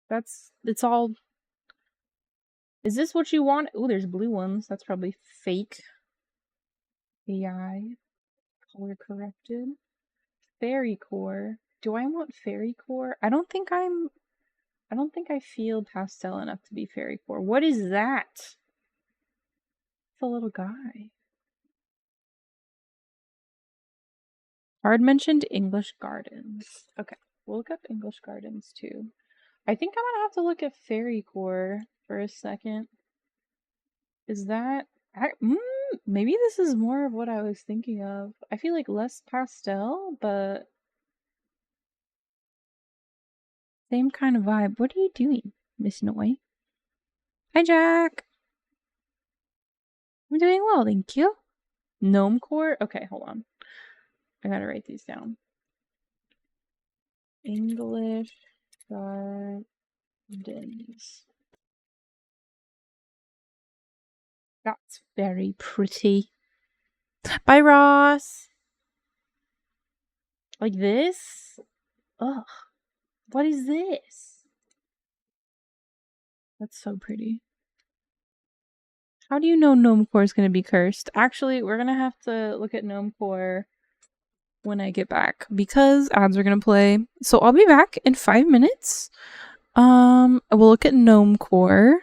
It's all. Is this what you want? Oh, there's blue ones. That's probably fake. AI. Color corrected. Fairy core. Do I want fairy core? I don't think I feel pastel enough to be fairy core. What is that? It's a little guy. Hard mentioned English Gardens. Okay, we'll look up English Gardens too. I think I'm gonna have to look at fairy core for a second. Is that maybe this is more of what I was thinking of. I feel like less pastel, but same kind of vibe. What are you doing, Miss Noi? Hi, Jack. I'm doing well, thank you. Gnome core? Okay, hold on. I gotta write these down. English Gardens. That's very pretty. Bye, Ross. Like this? Ugh. What is this? That's so pretty. How do you know Gnome Core is going to be cursed? Actually, we're going to have to look at Gnome Core when I get back because ads are going to play. So I'll be back in 5 minutes. We'll look at Gnome Core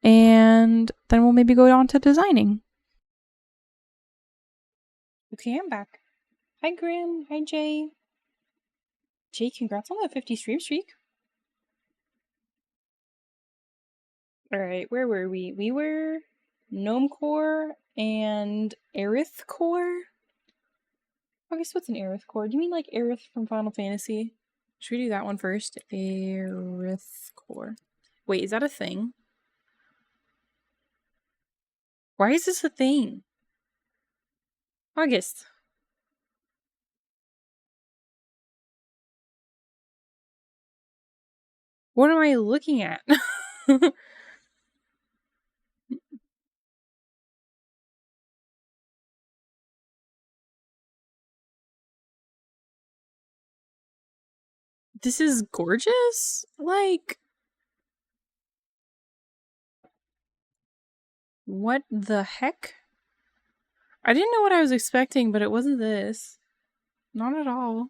and then we'll maybe go on to designing. Okay, I'm back. Hi, Grim. Hi, Jay. Jay, congrats on that 50 stream streak. Alright, where were we? We were Gnome Core and Aerith Core? I guess what's an Aerith Core? Do you mean like Aerith from Final Fantasy? Should we do that one first? Aerith Core. Wait, is that a thing? Why is this a thing? August. What am I looking at? This is gorgeous? Like, what the heck? I didn't know what I was expecting, but it wasn't this. Not at all.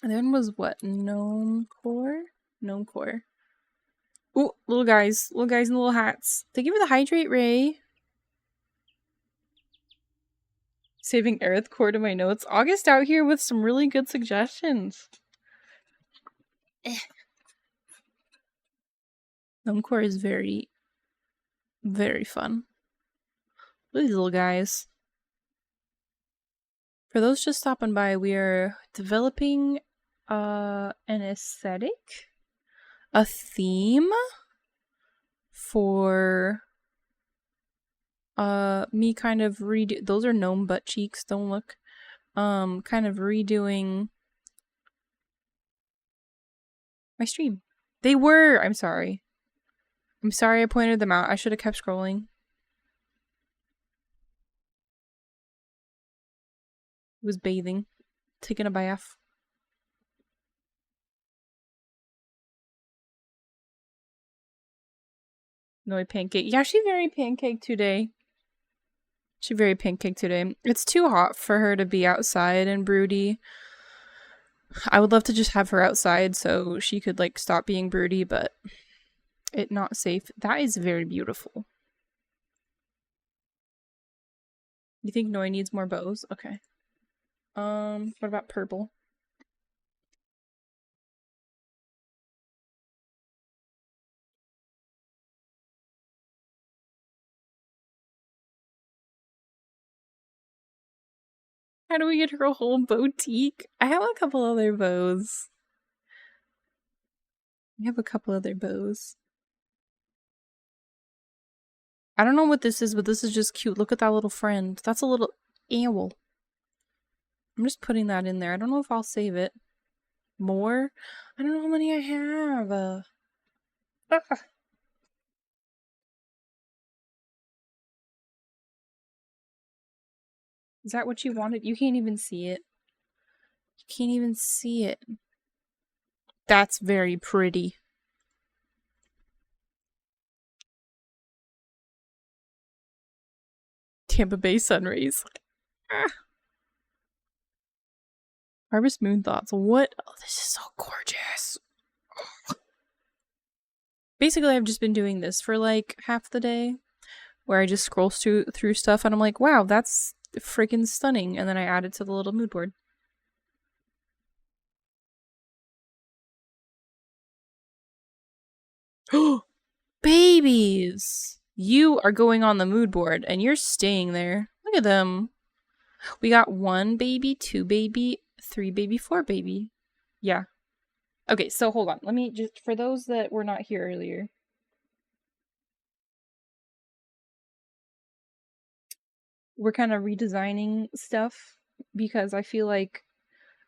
And then was what? Gnome Core? Gnome Core. Ooh, little guys. Little guys in little hats. Thank you for the hydrate, Ray. Saving Aerith Core to my notes. August out here with some really good suggestions. Gnome Core is very, very fun. Look at these little guys. For those just stopping by, we are developing an aesthetic, a theme for me kind of those are gnome butt cheeks, don't look. Kind of redoing my stream. They were, I'm sorry. I'm sorry I pointed them out. I should have kept scrolling. Was bathing, taking a bath. Noi pancake. Yeah, she very pancake today. She very pancake today. It's too hot for her to be outside and broody. I would love to just have her outside so she could like stop being broody, but it not safe. That is very beautiful. You think Noi needs more bows? Okay. What about purple? How do we get her a whole boutique? I have a couple other bows. I have a couple other bows. I don't know what this is, but this is just cute. Look at that little friend. That's a little owl. I'm just putting that in there. I don't know if I'll save it. More? I don't know how many I have. Is that what you wanted? You can't even see it. You can't even see it. That's very pretty. Tampa Bay Sunrays. Harvest Moon Thoughts. What? Oh, this is so gorgeous. Basically, I've just been doing this for like half the day, where I just scroll through stuff and I'm like, wow, that's freaking stunning. And then I add it to the little mood board. Babies! You are going on the mood board and you're staying there. Look at them. We got 1 baby, 2 baby, 3 baby, 4 baby. Yeah. Okay, so hold on. Let me just, for those that were not here earlier. We're kind of redesigning stuff because I feel like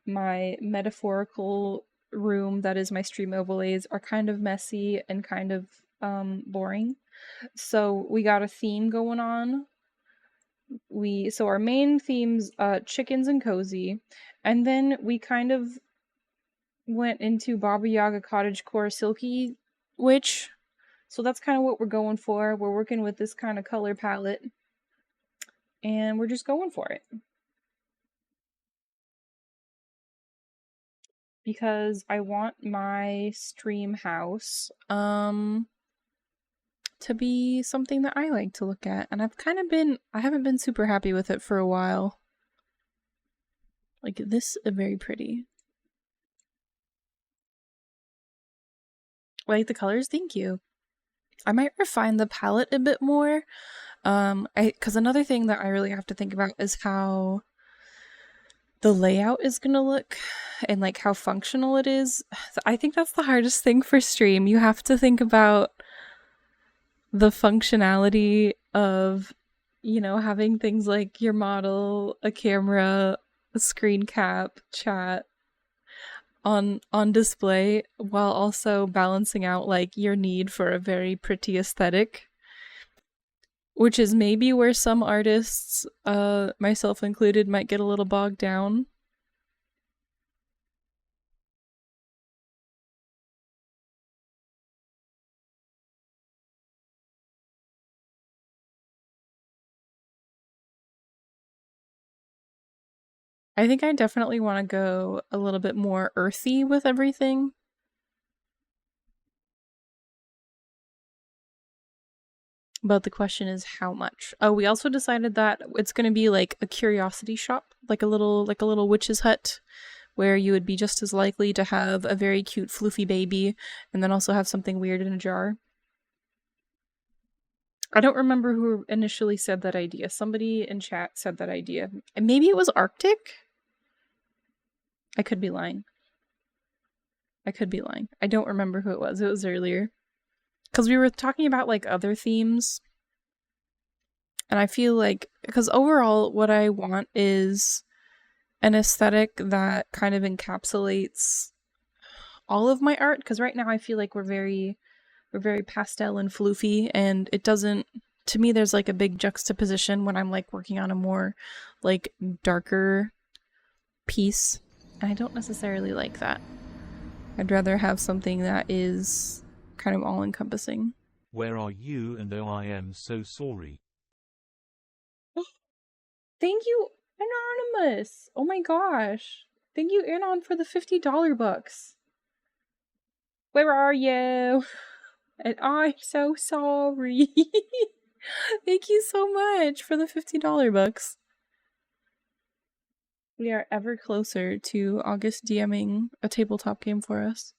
my metaphorical room that is my stream overlays are kind of messy and kind of boring. So we got a theme going on. So our main theme's chickens and cozy, and then we kind of went into Baba Yaga Cottagecore Silky Witch. So that's kind of what we're going for. We're working with this kind of color palette and we're just going for it. Because I want my stream house to be something that I like to look at, and I haven't been super happy with it for a while. Like this is very pretty. I like the colors, thank you. I might refine the palette a bit more. Because another thing that I really have to think about is how the layout is gonna look and like how functional it is. I think that's the hardest thing for stream. You have to think about the functionality of, you know, having things like your model, a camera, a screen cap, chat on display, while also balancing out like your need for a very pretty aesthetic, which is maybe where some artists, myself included, might get a little bogged down. I think I definitely want to go a little bit more earthy with everything. But the question is how much. Oh, we also decided that it's going to be like a curiosity shop, like a little witch's hut, where you would be just as likely to have a very cute floofy baby and then also have something weird in a jar. I don't remember who initially said that idea. Somebody in chat said that idea. And maybe it was Arctic? I could be lying. I don't remember who it was. It was earlier. Because we were talking about like other themes. And I feel like, because overall what I want is an aesthetic that kind of encapsulates all of my art. Because right now I feel like we're very pastel and floofy, and it doesn't, to me there's like a big juxtaposition when I'm like working on a more like darker piece, and I don't necessarily like that. I'd rather have something that is kind of all-encompassing. Where are you? And oh, I am so sorry. Thank you, Anonymous. Oh my gosh. Thank you, Anon, for the $50 bucks. Where are you? And I'm so sorry. Thank you so much for the $50 bucks. We are ever closer to August DMing a tabletop game for us.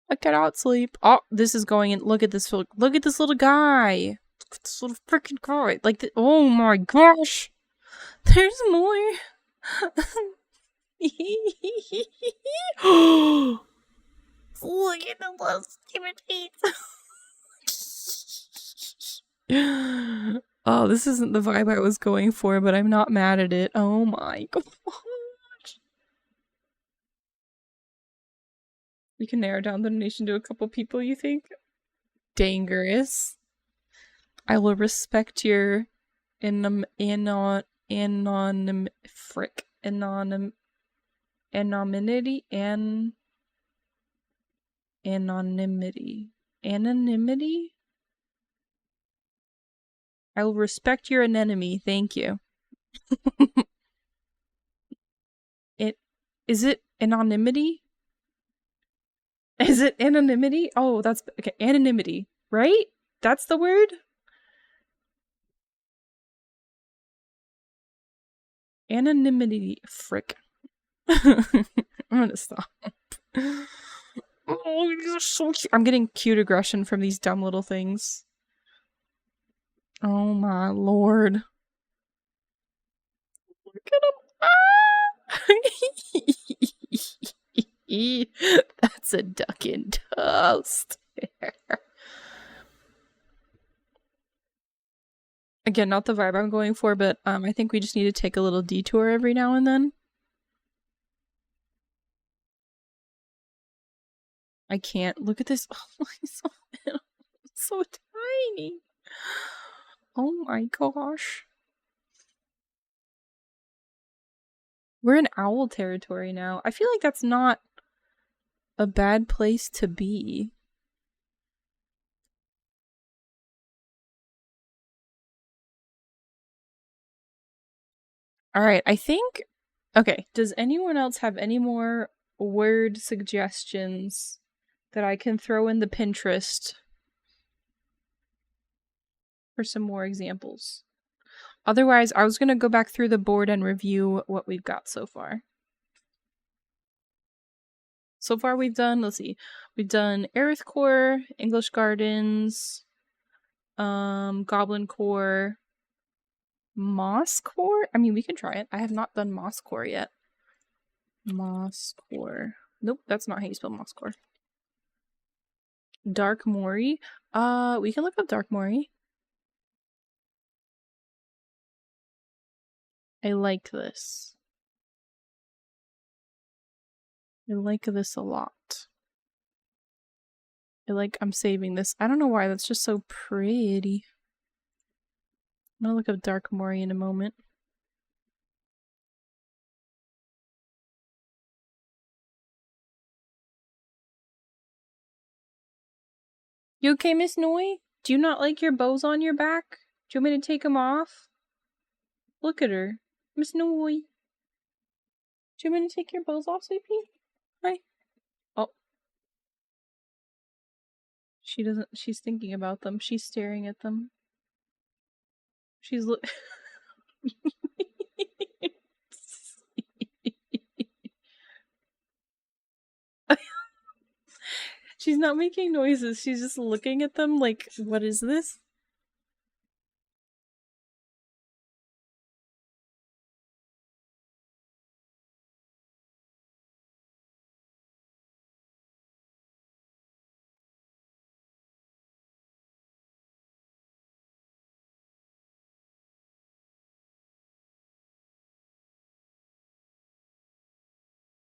I cannot sleep. Oh, this is going in. Look at this. Look at this little guy. Look at this little freaking guy. Like, oh my gosh. There's more. Look at the little stupid face. Oh, this isn't the vibe I was going for, but I'm not mad at it. Oh my gosh. We can narrow down the donation to a couple people, you think? Dangerous. I will respect your anonymity. I will respect your anemone. Thank you. Is it anonymity? Is it anonymity? Oh, that's okay. Anonymity, right? That's the word? Anonymity. Frick. I'm gonna stop. Oh, you're so cute. I'm getting cute aggression from these dumb little things. Oh my lord. Look at him. That's a duck in toast. Again, not the vibe I'm going for, but I think we just need to take a little detour every now and then. I can't. Look at this. Oh, he's so tiny. Oh my gosh. We're in owl territory now. I feel like that's not a bad place to be. Alright, I think... Okay, does anyone else have any more word suggestions that I can throw in the Pinterest for some more examples? Otherwise, I was going to go back through the board and review what we've got so far. So far we've done, let's see, we've done Aerith Core, English Gardens, Goblin Core, Moss Core? I mean, we can try it. I have not done Moss Core yet. Moss Core. Nope, that's not how you spell Moss Core. Dark Mori? We can look up Dark Mori. I like this. I like this a lot. I'm saving this. I don't know why, that's just so pretty. I'm gonna look up Dark Mori in a moment. You okay, Miss Noi? Do you not like your bows on your back? Do you want me to take them off? Look at her. Miss Noi. Do you want me to take your bows off, sweetie? Hi. Oh. She doesn't. She's thinking about them. She's staring at them. She's look. She's not making noises. She's just looking at them like, what is this?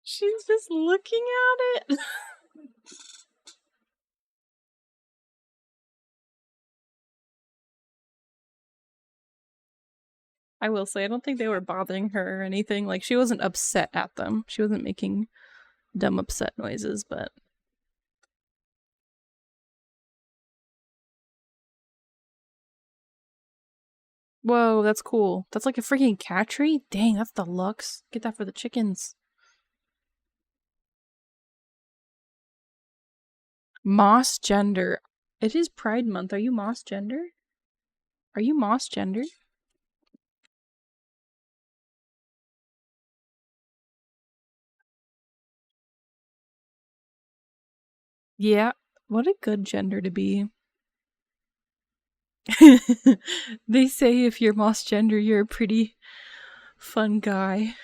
She's just looking at it. I will say, I don't think they were bothering her or anything. Like, she wasn't upset at them. She wasn't making dumb upset noises, but whoa, that's cool. That's like a freaking cat tree? Dang, that's deluxe. Get that for the chickens. Moss gender. It is Pride Month. Are you Moss gender? Are you Moss gender? Yeah. What a good gender to be. They say if you're Moss gender, you're a pretty fun guy.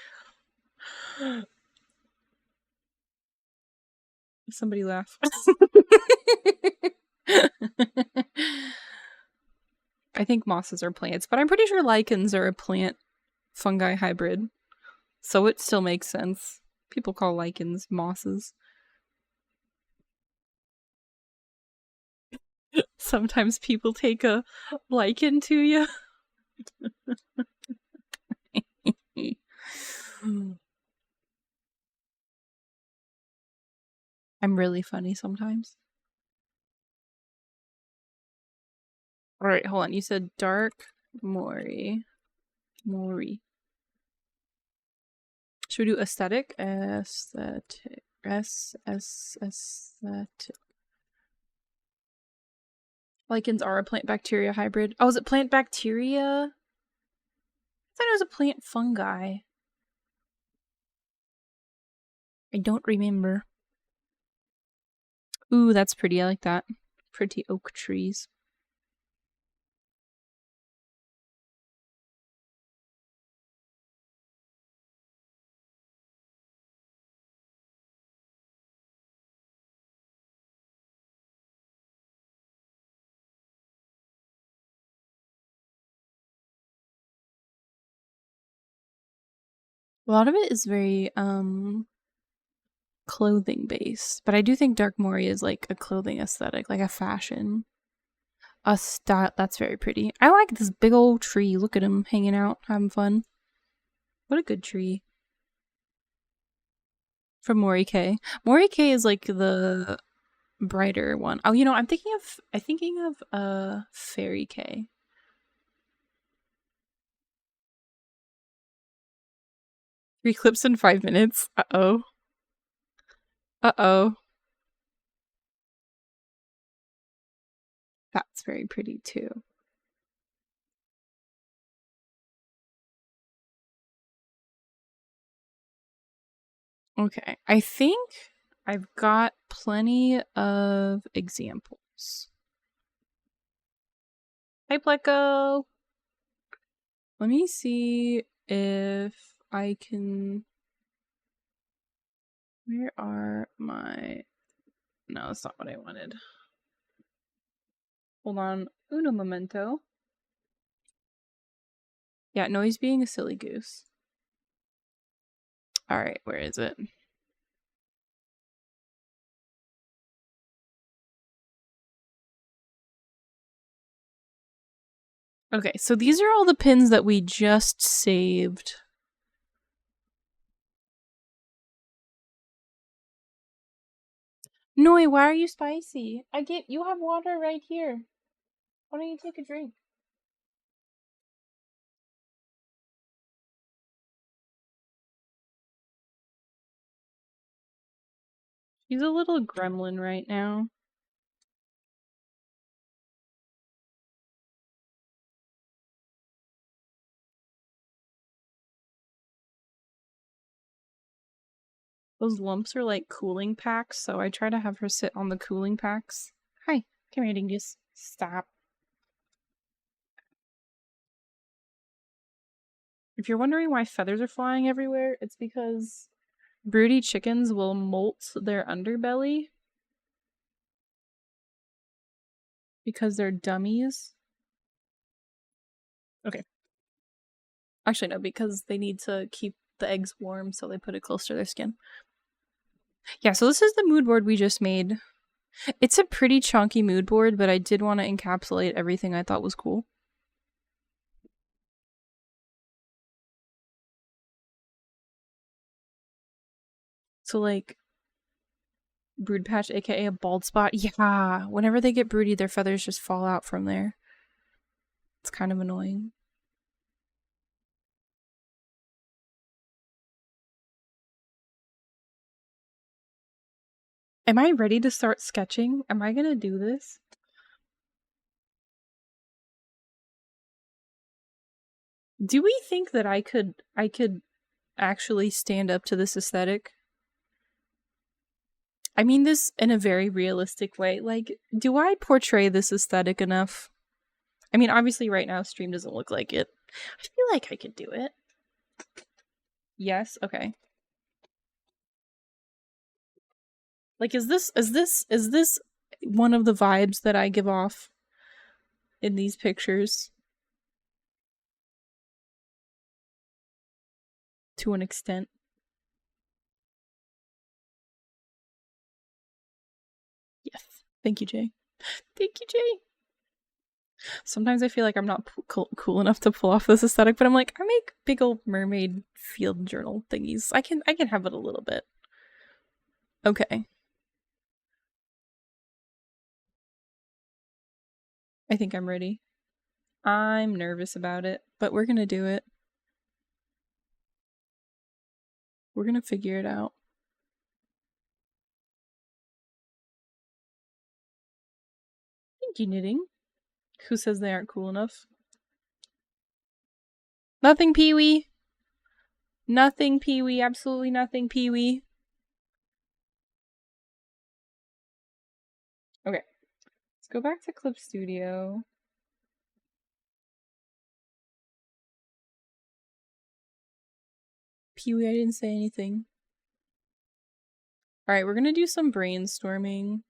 Somebody laugh. I think mosses are plants, but I'm pretty sure lichens are a plant fungi hybrid. So it still makes sense. People call lichens mosses. Sometimes people take a lichen to you. I'm really funny sometimes. Alright, hold on. You said Dark Mori. Should we do aesthetic? Aesthetic. Aesthetic. Lichens are a plant bacteria hybrid. Oh, is it plant bacteria? I thought it was a plant fungi. I don't remember. Ooh, that's pretty. I like that. Pretty oak trees. A lot of it is very clothing based, but I do think Dark Mori is like a clothing aesthetic, like a fashion. A style that's very pretty. I like this big old tree. Look at him hanging out, having fun. What a good tree. From Mori K. Mori K is like the brighter one. Oh, you know, I'm thinking of Fairy K. Three clips in 5 minutes. Uh-oh. Uh-oh. That's very pretty too. Okay, I think I've got plenty of examples. Hi, Pleco! Let me see if I can... Where are my... No, that's not what I wanted. Hold on. Uno momento. Yeah, no, he's being a silly goose. Alright, where is it? Okay, so these are all the pins that we just saved. Noi, why are you spicy? You have water right here. Why don't you take a drink? He's a little gremlin right now. Those lumps are like cooling packs, so I try to have her sit on the cooling packs. Hi, come here, Dingus. Stop. If you're wondering why feathers are flying everywhere, it's because broody chickens will molt their underbelly because they're dummies. Okay. Actually, no, because they need to keep the eggs warm, so they put it close to their skin. Yeah, so this is the mood board we just made. It's a pretty chunky mood board, but I did want to encapsulate everything I thought was cool. So, like, Brood patch, aka a bald spot. Yeah, whenever they get broody, their feathers just fall out from there. It's kind of annoying. Am I ready to start sketching? Am I gonna do this? Do we think that I could actually stand up to this aesthetic? I mean this in a very realistic way. Like, do I portray this aesthetic enough? I mean, obviously right now stream doesn't look like it. I feel like I could do it. Yes, okay. Like, is this one of the vibes that I give off in these pictures? To an extent. Yes. Thank you, Jay. Thank you, Jay. Sometimes I feel like I'm not cool enough to pull off this aesthetic, but I'm like, I make big old mermaid field journal thingies. I can have it a little bit. Okay. I think I'm ready. I'm nervous about it, but we're gonna do it. We're gonna figure it out. Thank you, Knitting. Who says they aren't cool enough? Nothing, Pee-wee. Nothing, Pee-wee. Absolutely nothing, Pee-wee. Okay. Let's go back to Clip Studio. Pee-wee, I didn't say anything. Alright, we're gonna do some brainstorming.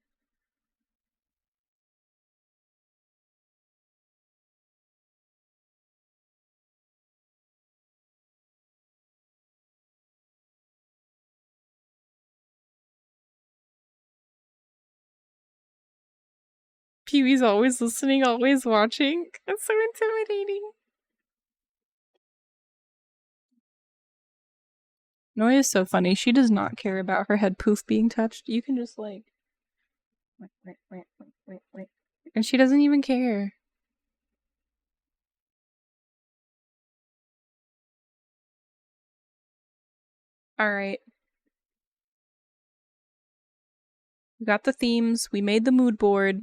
Pee-wee's always listening, always watching. That's so intimidating. Noya is so funny. She does not care about her head poof being touched. You can just like... And she doesn't even care. Alright. We got the themes. We made the mood board.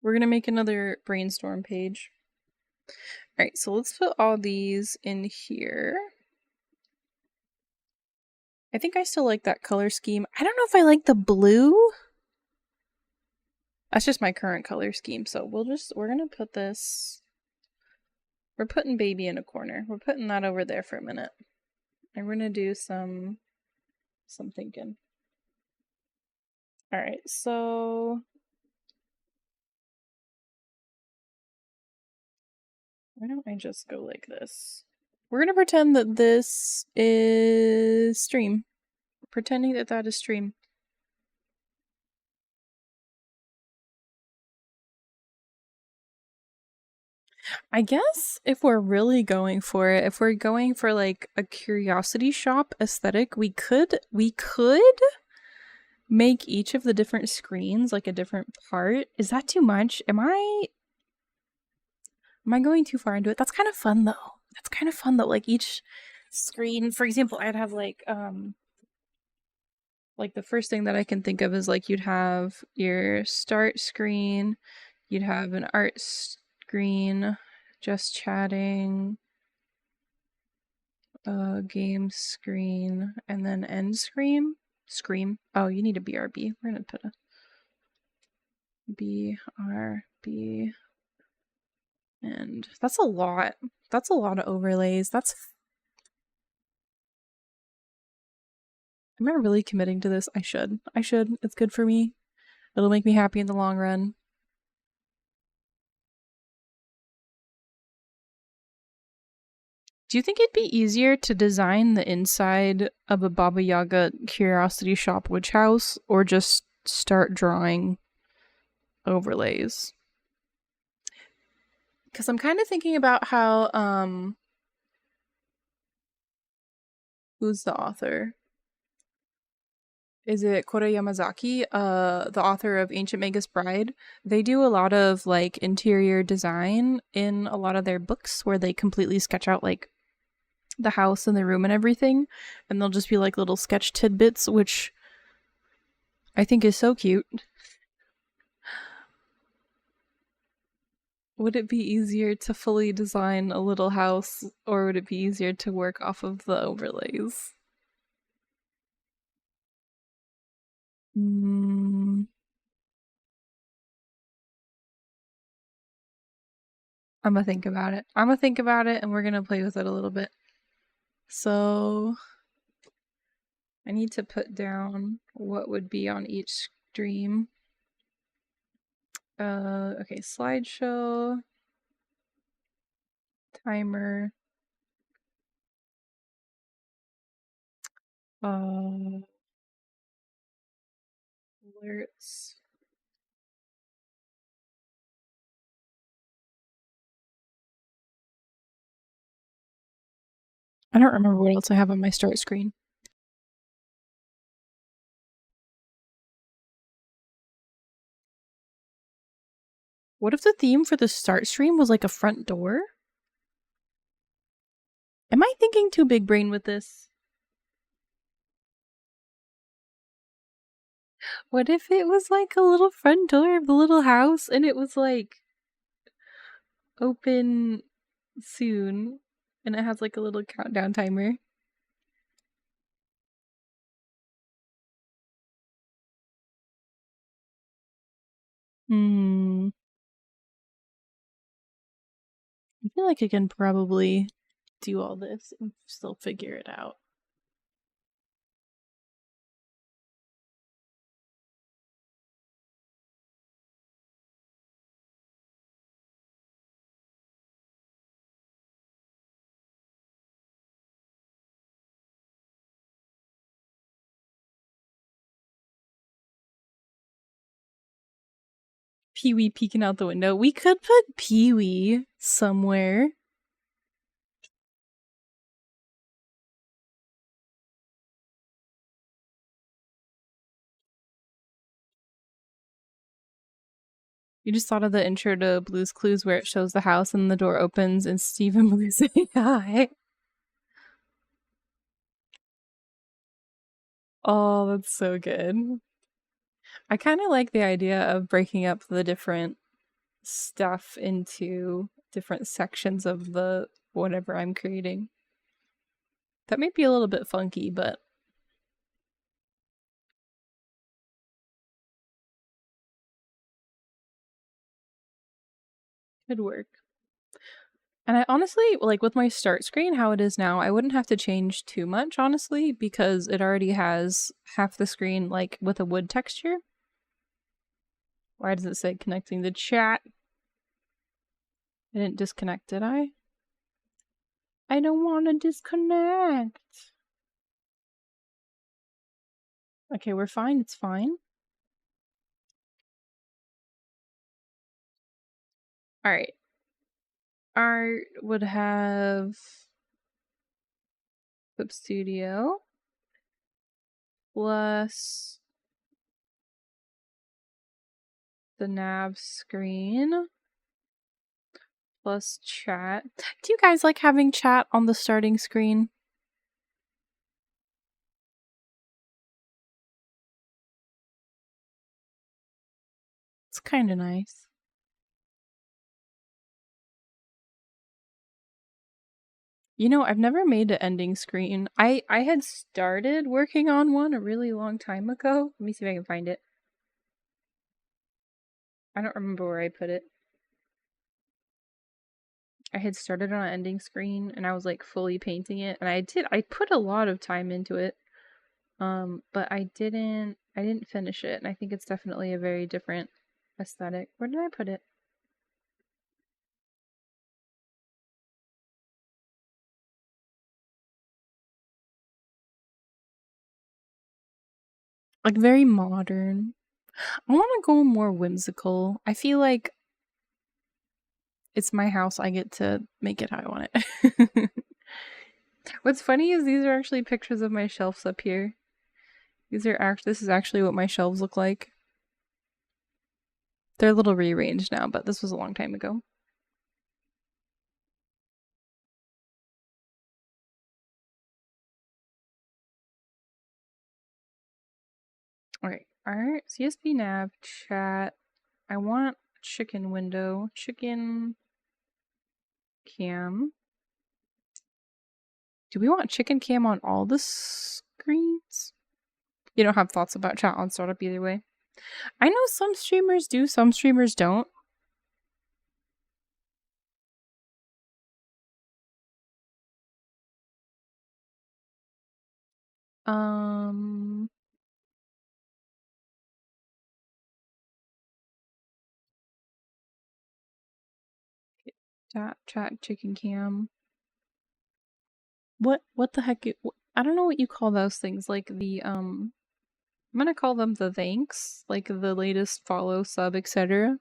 We're gonna make another brainstorm page. Alright, so let's put all these in here. I think I still like that color scheme. I don't know if I like the blue. That's just my current color scheme, so we're gonna put this... We're putting baby in a corner. We're putting that over there for a minute. And we're gonna do some thinking. Alright, so... Why don't I just go like this? We're gonna pretend that this is stream. Pretending that that is stream. I guess if we're really going for it, if we're going for like a curiosity shop aesthetic, we could make each of the different screens like a different part. Is that too much? Am I going too far into it? That's kind of fun though. That's kind of fun though. Like each screen, for example, I'd have like the first thing that I can think of is like you'd have your start screen, you'd have an art screen, just chatting, game screen, and then end screen. Oh, you need a BRB. We're gonna put a BRB. And that's a lot. That's a lot of overlays. Am I really committing to this? I should. It's good for me. It'll make me happy in the long run. Do you think it'd be easier to design the inside of a Baba Yaga Curiosity Shop witch house, or just start drawing overlays? Because I'm kind of thinking about how, who's the author? Is it Koro Yamazaki, the author of Ancient Magus Bride? They do a lot of like interior design in a lot of their books where they completely sketch out like the house and the room and everything, and they'll just be like little sketch tidbits, which I think is so cute. Would it be easier to fully design a little house, or would it be easier to work off of the overlays? I'm gonna think about it. And we're gonna play with it a little bit. So I need to put down what would be on each stream. Okay, slideshow, timer, alerts. I don't remember what else I have on my start screen. What if the theme for the start stream was like a front door? Am I thinking too big brain with this? What if it was like a little front door of the little house and it was like open soon and it has like a little countdown timer? I feel like I can probably do all this and still figure it out. Pee-wee peeking out the window. We could put Pee-wee somewhere. You just thought of the intro to Blue's Clues where it shows the house and the door opens and Stephen Blue saying hi. Oh, that's so good. I kind of like the idea of breaking up the different stuff into different sections of the whatever I'm creating. That might be a little bit funky, but could work. And I honestly, like with my start screen, how it is now, I wouldn't have to change too much, honestly, because it already has half the screen like with a wood texture. Why does it say connecting the chat? I didn't disconnect, did I? I don't want to disconnect. Okay, we're fine. It's fine. Alright. Art would have Clip Studio plus the nav screen plus chat. Do you guys like having chat on the starting screen? It's kind of nice. You know, I've never made an ending screen. I had started working on one a really long time ago. Let me see if I can find it. I don't remember where I put it. I had started on an ending screen and I was like fully painting it, and I put a lot of time into it. But I didn't finish it, and I think it's definitely a very different aesthetic. Where did I put it? Like very modern. I want to go more whimsical. I feel like it's my house. I get to make it how I want it. What's funny is these are actually pictures of my shelves up here. This is actually what my shelves look like. They're a little rearranged now, but this was a long time ago. Alright, our CSP nav chat. I want chicken window, chicken cam. Do we want chicken cam on all the screens? You don't have thoughts about chat on startup either way. I know some streamers do, some streamers don't. Chat chicken cam. What the heck? I don't know what you call those things. Like the I'm gonna call them the thanks, like the latest follow, sub, etc.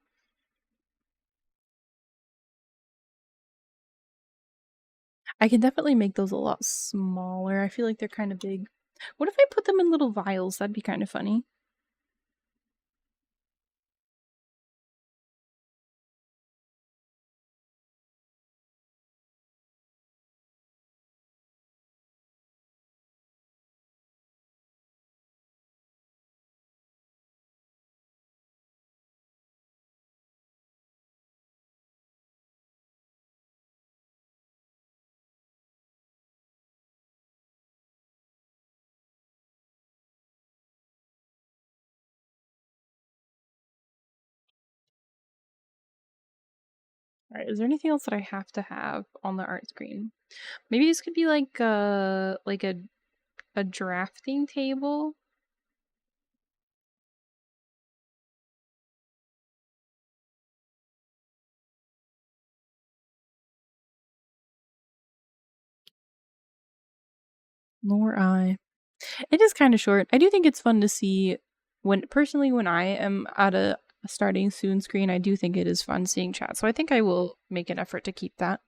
I can definitely make those a lot smaller. I feel like they're kind of big. What if I put them in little vials? That'd be kind of funny. Alright, is there anything else that I have to have on the art screen? Maybe this could be like a drafting table. Nor I. It is kind of short. I do think it's fun to see when I am at a starting soon screen. I do think it is fun seeing chat. So I think I will make an effort to keep that.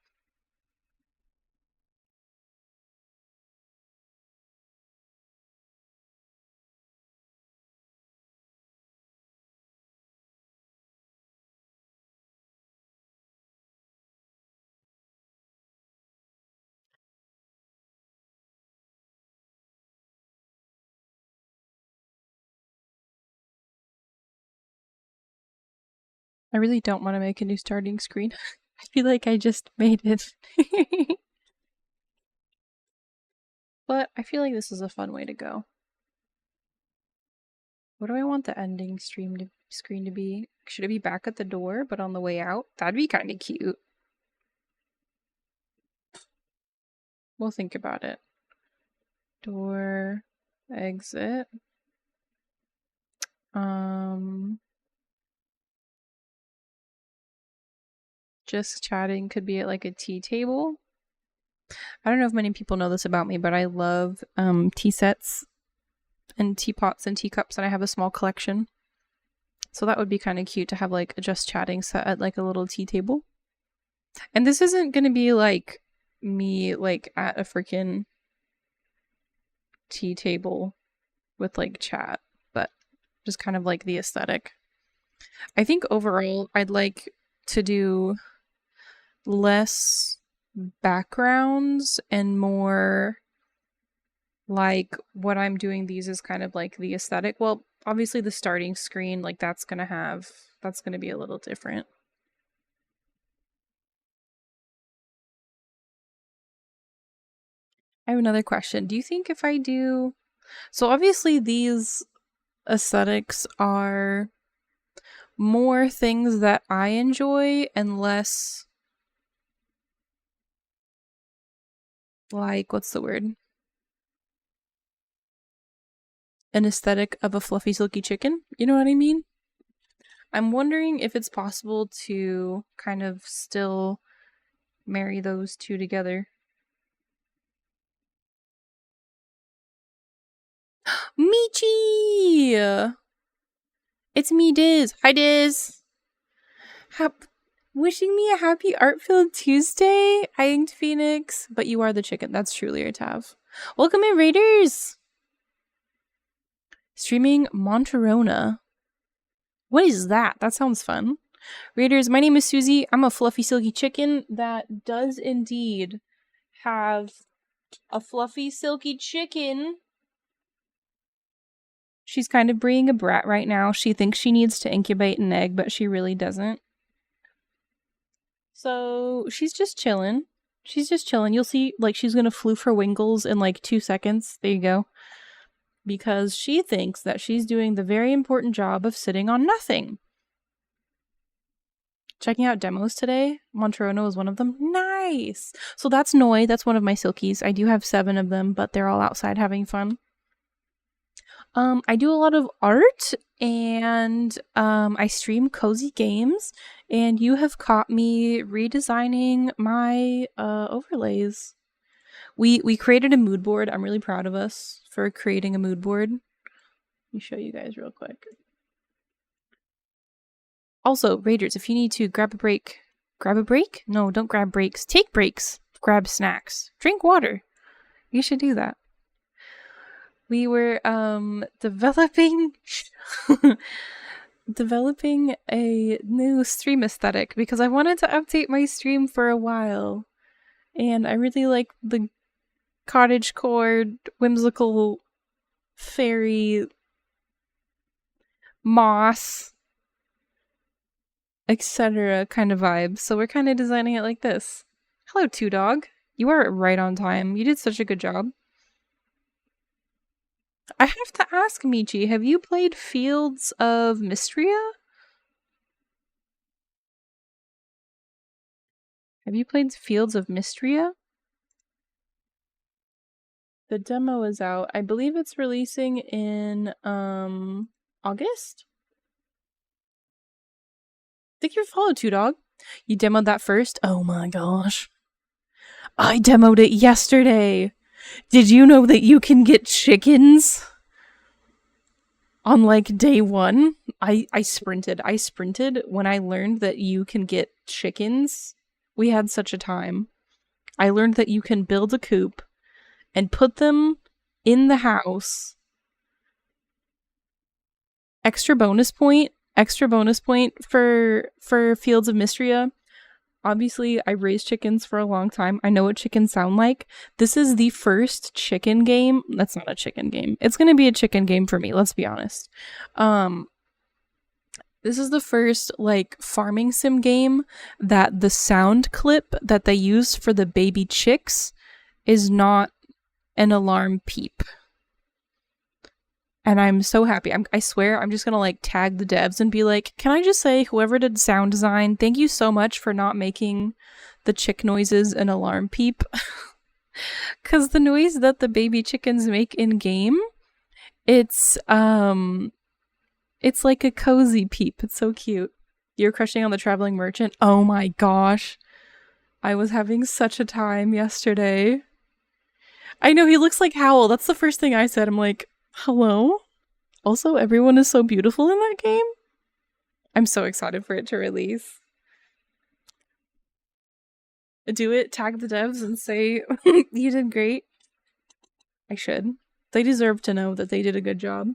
I really don't want to make a new starting screen. I feel like I just made it. But I feel like this is a fun way to go. What do I want the ending screen to be? Should it be back at the door, but on the way out? That'd be kind of cute. We'll think about it. Door, exit. Just chatting could be at like a tea table. I don't know if many people know this about me, but I love tea sets and teapots and teacups, and I have a small collection. So that would be kind of cute to have like a just chatting set at like a little tea table. And this isn't gonna be like me like at a freaking tea table with like chat, but just kind of like the aesthetic. I think overall I'd like to do less backgrounds and more like what I'm doing. These is kind of like the aesthetic. Well, obviously the starting screen, like that's gonna be a little different. I have another question. Do you think if I do, so obviously these aesthetics are more things that I enjoy and less like, what's the word? An aesthetic of a fluffy silky chicken? You know what I mean? I'm wondering if it's possible to kind of still marry those two together. Michi! It's me, Diz. Hi, Diz. Wishing me a happy art-filled Tuesday. I inked Phoenix, but you are the chicken. That's truly your Tav. Welcome in, Raiders! Streaming Monterona. What is that? That sounds fun. Raiders, my name is Susie. I'm a fluffy, silky chicken that does indeed have a fluffy, silky chicken. She's kind of being a brat right now. She thinks she needs to incubate an egg, but she really doesn't. So she's just chilling. She's just chilling. You'll see, like, she's gonna floof her wingles in like 2 seconds. There you go. Because she thinks that she's doing the very important job of sitting on nothing. Checking out demos today. Monterona was one of them. Nice! So that's Noi. That's one of my silkies. I do have 7 of them, but they're all outside having fun. I do a lot of art, and I stream cozy games, and you have caught me redesigning my overlays. We created a mood board. I'm really proud of us for creating a mood board. Let me show you guys real quick. Also, Raiders, if you need to grab a break. Grab a break? No, don't grab breaks. Take breaks. Grab snacks. Drink water. You should do that. We were developing a new stream aesthetic because I wanted to update my stream for a while. And I really like the cottagecore, whimsical, fairy, moss, etc. kind of vibe. So we're kind of designing it like this. Hello, Two Dog. You are right on time. You did such a good job. I have to ask, Michi, have you played Fields of Mystria? Have you played Fields of Mystria? The demo is out. I believe it's releasing in August? I think you're followed, Two Dog. You demoed that first? Oh my gosh. I demoed it yesterday. Did you know that you can get chickens? On like day 1, I sprinted. I sprinted when I learned that you can get chickens. We had such a time. I learned that you can build a coop and put them in the house. Extra bonus point for Fields of Mystria. Obviously, I raised chickens for a long time. I know what chickens sound like. This is the first chicken game. That's not a chicken game. It's going to be a chicken game for me, let's be honest. This is the first, like, farming sim game that the sound clip that they use for the baby chicks is not an alarm peep. And I'm so happy. I swear I'm just gonna like tag the devs and be like, can I just say, whoever did sound design, thank you so much for not making the chick noises an alarm peep. Cause the noise that the baby chickens make in game, it's like a cozy peep. It's so cute. You're crushing on the traveling merchant. Oh my gosh. I was having such a time yesterday. I know, he looks like Howl. That's the first thing I said. I'm like, hello? Also, everyone is so beautiful in that game. I'm so excited for it to release. Do it, tag the devs and say, you did great. I should. They deserve to know that they did a good job.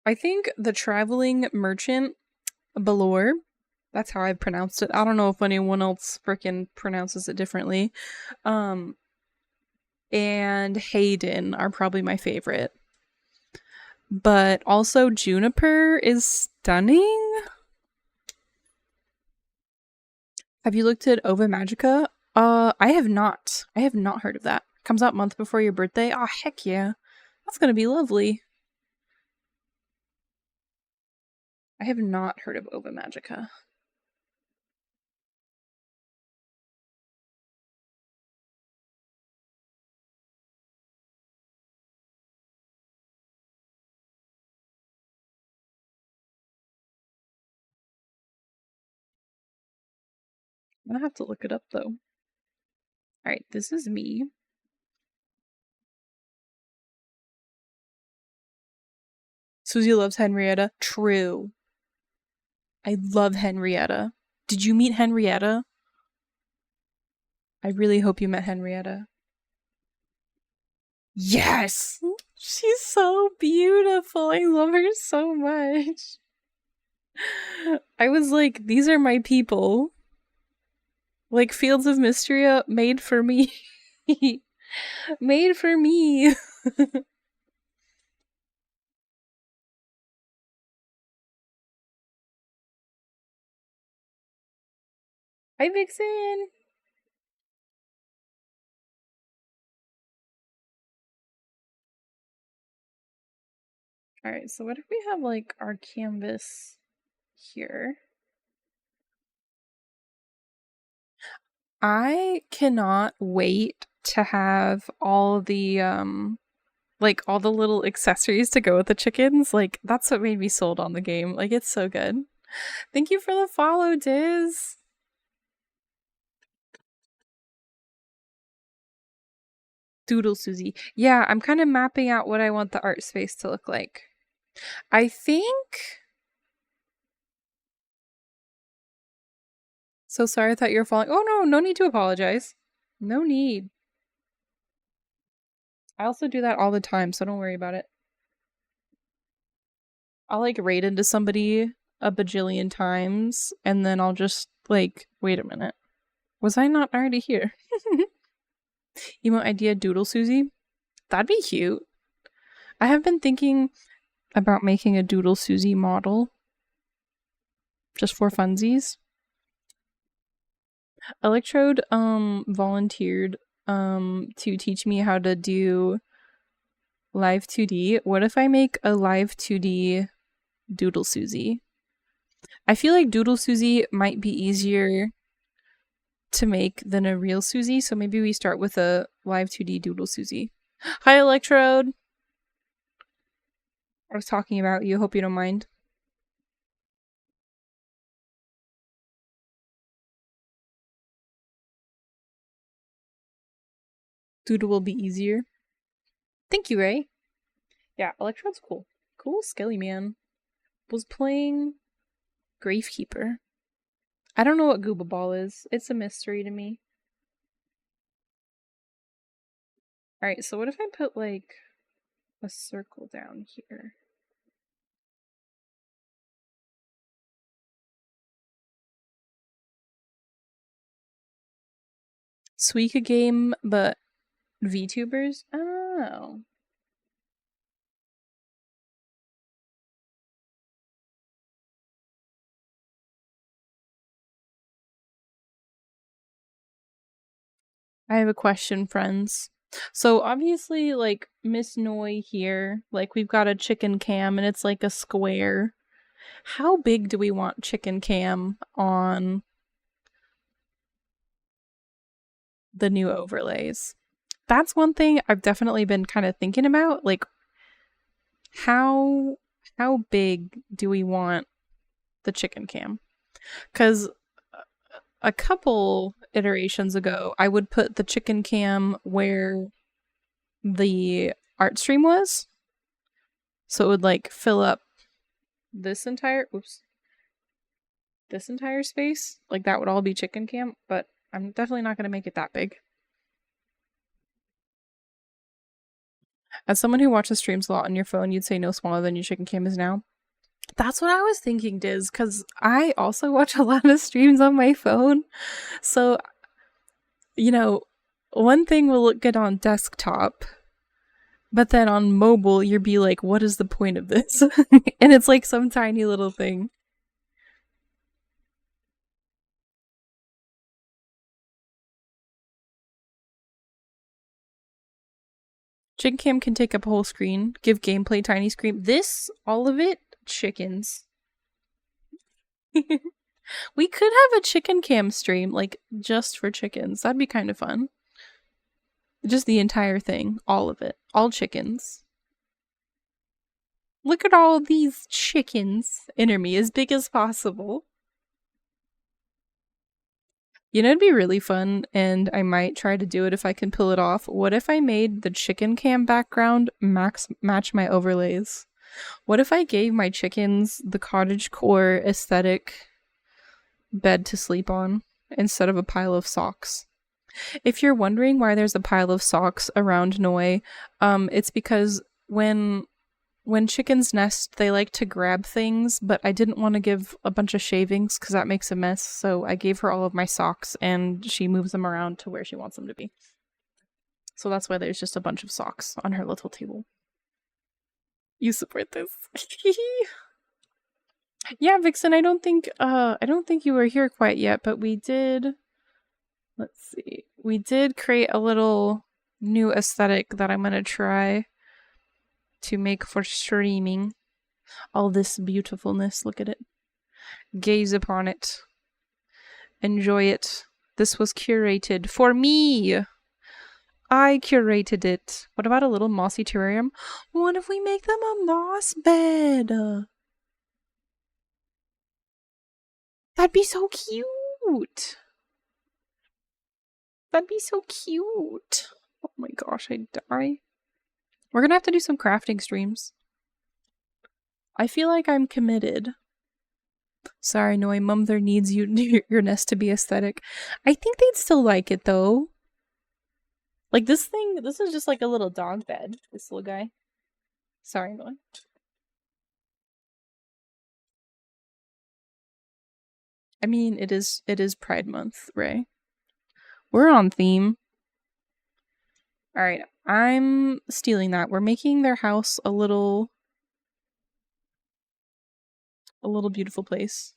I think the traveling merchant, Balor, that's how I pronounced it. I don't know if anyone else frickin' pronounces it differently. And Hayden are probably my favorite. But also Juniper is stunning. Have you looked at Ova Magica? I have not. I have not heard of that. Comes out a month before your birthday? Oh, heck yeah. That's gonna be lovely. I have not heard of Ova Magica. I'm gonna have to look it up though. Alright, this is me. Susie loves Henrietta. True. I love Henrietta. Did you meet Henrietta? I really hope you met Henrietta. Yes! She's so beautiful. I love her so much. I was like, these are my people. Like Fields of Mysteria made for me. Made for me. Hi, Vixen. Alright, so what if we have like our canvas here? I cannot wait to have all the like all the little accessories to go with the chickens. Like that's what made me sold on the game. Like it's so good. Thank you for the follow, Diz. Doodle Susie. Yeah, I'm kind of mapping out what I want the art space to look like. I think... So sorry, I thought you were falling. Oh no, no need to apologize. No need. I also do that all the time, so don't worry about it. I'll like raid into somebody a bajillion times, and then I'll just like, wait a minute. Was I not already here? Emote idea Doodle Susie? That'd be cute. I have been thinking about making a Doodle Susie model. Just for funsies. Electrode volunteered to teach me how to do live 2D. What if I make a live 2D Doodle Susie? I feel like Doodle Susie might be easier to make than a real Susie, so maybe we start with a live 2D Doodle Susie. Hi, Electrode! I was talking about you, hope you don't mind. Doodle will be easier. Thank you, Ray. Yeah, Electrode's cool. Cool Skelly Man. Was playing Gravekeeper. I don't know what Gooba Ball is. It's a mystery to me. Alright, so what if I put, like, a circle down here? Suika game, but VTubers? Oh. I have a question, friends. So obviously, like, Miss Noi here, like, we've got a chicken cam and it's like a square. How big do we want chicken cam on the new overlays? That's one thing I've definitely been kind of thinking about. Like, how big do we want the chicken cam? Because a couple iterations ago, I would put the chicken cam where the art stream was. So it would like fill up this entire this entire space. Like that would all be chicken cam, but I'm definitely not going to make it that big. As someone who watches streams a lot on your phone, you'd say no smaller than your chicken cam is now. That's what I was thinking, Diz, because I also watch a lot of streams on my phone. So, you know, one thing will look good on desktop, but then on mobile, you'd be like, what is the point of this? And it's like some tiny little thing. Chicken cam can take up a whole screen, give gameplay tiny screen. This, all of it, chickens. We could have a chicken cam stream, like, just for chickens. That'd be kind of fun. Just the entire thing. All of it. All chickens. Look at all these chickens. Enter me as big as possible. You know, it'd be really fun, and I might try to do it if I can pull it off. What if I made the chicken cam background match my overlays? What if I gave my chickens the cottagecore aesthetic bed to sleep on instead of a pile of socks? If you're wondering why there's a pile of socks around Noi, it's because when chickens nest, they like to grab things, but I didn't want to give a bunch of shavings because that makes a mess, so I gave her all of my socks and she moves them around to where she wants them to be. So that's why there's just a bunch of socks on her little table. You support this. Yeah, Vixen, I don't think you were here quite yet, but we did, let's see, we did create a little new aesthetic that I'm gonna try to make for streaming. All this beautifulness, look at it. Gaze upon it. Enjoy it. This was curated for me. I curated it. What about a little mossy terrarium? What if we make them a moss bed? That'd be so cute. That'd be so cute. Oh my gosh, I'd die. We're gonna have to do some crafting streams. I feel like I'm committed. Sorry, Noi, Mother needs your nest to be aesthetic. I think they'd still like it though. Like this is just like a little dog bed, this little guy. Sorry, Noi. I mean, it is Pride Month, Ray. We're on theme. Alright, I'm stealing that. We're making their house a little beautiful place.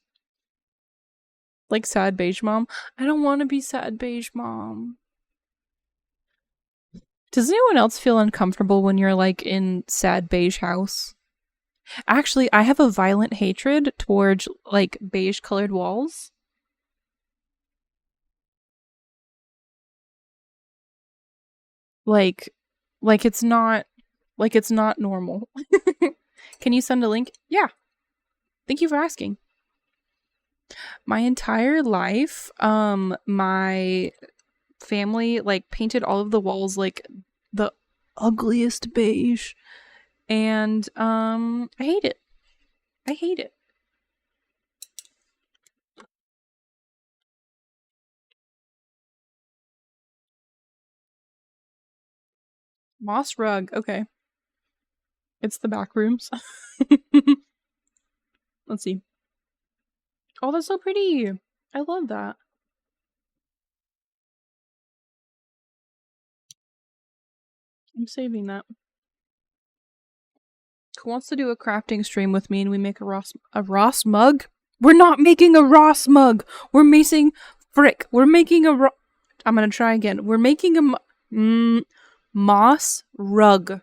Like sad beige mom. I don't want to be sad beige mom. Does anyone else feel uncomfortable when you're like in sad beige house? Actually, I have a violent hatred towards like beige colored walls. Like it's not normal. Can you send a link? Yeah. Thank you for asking. My entire life, my family like painted all of the walls like the ugliest beige, and I hate it. I hate it. Moss rug. Okay. It's the back rooms. Let's see. Oh, that's so pretty. I love that. I'm saving that. Who wants to do a crafting stream with me and we make a Ross mug? We're not making a Ross mug. We're making We're making a I'm gonna try again. We're making a moss rug.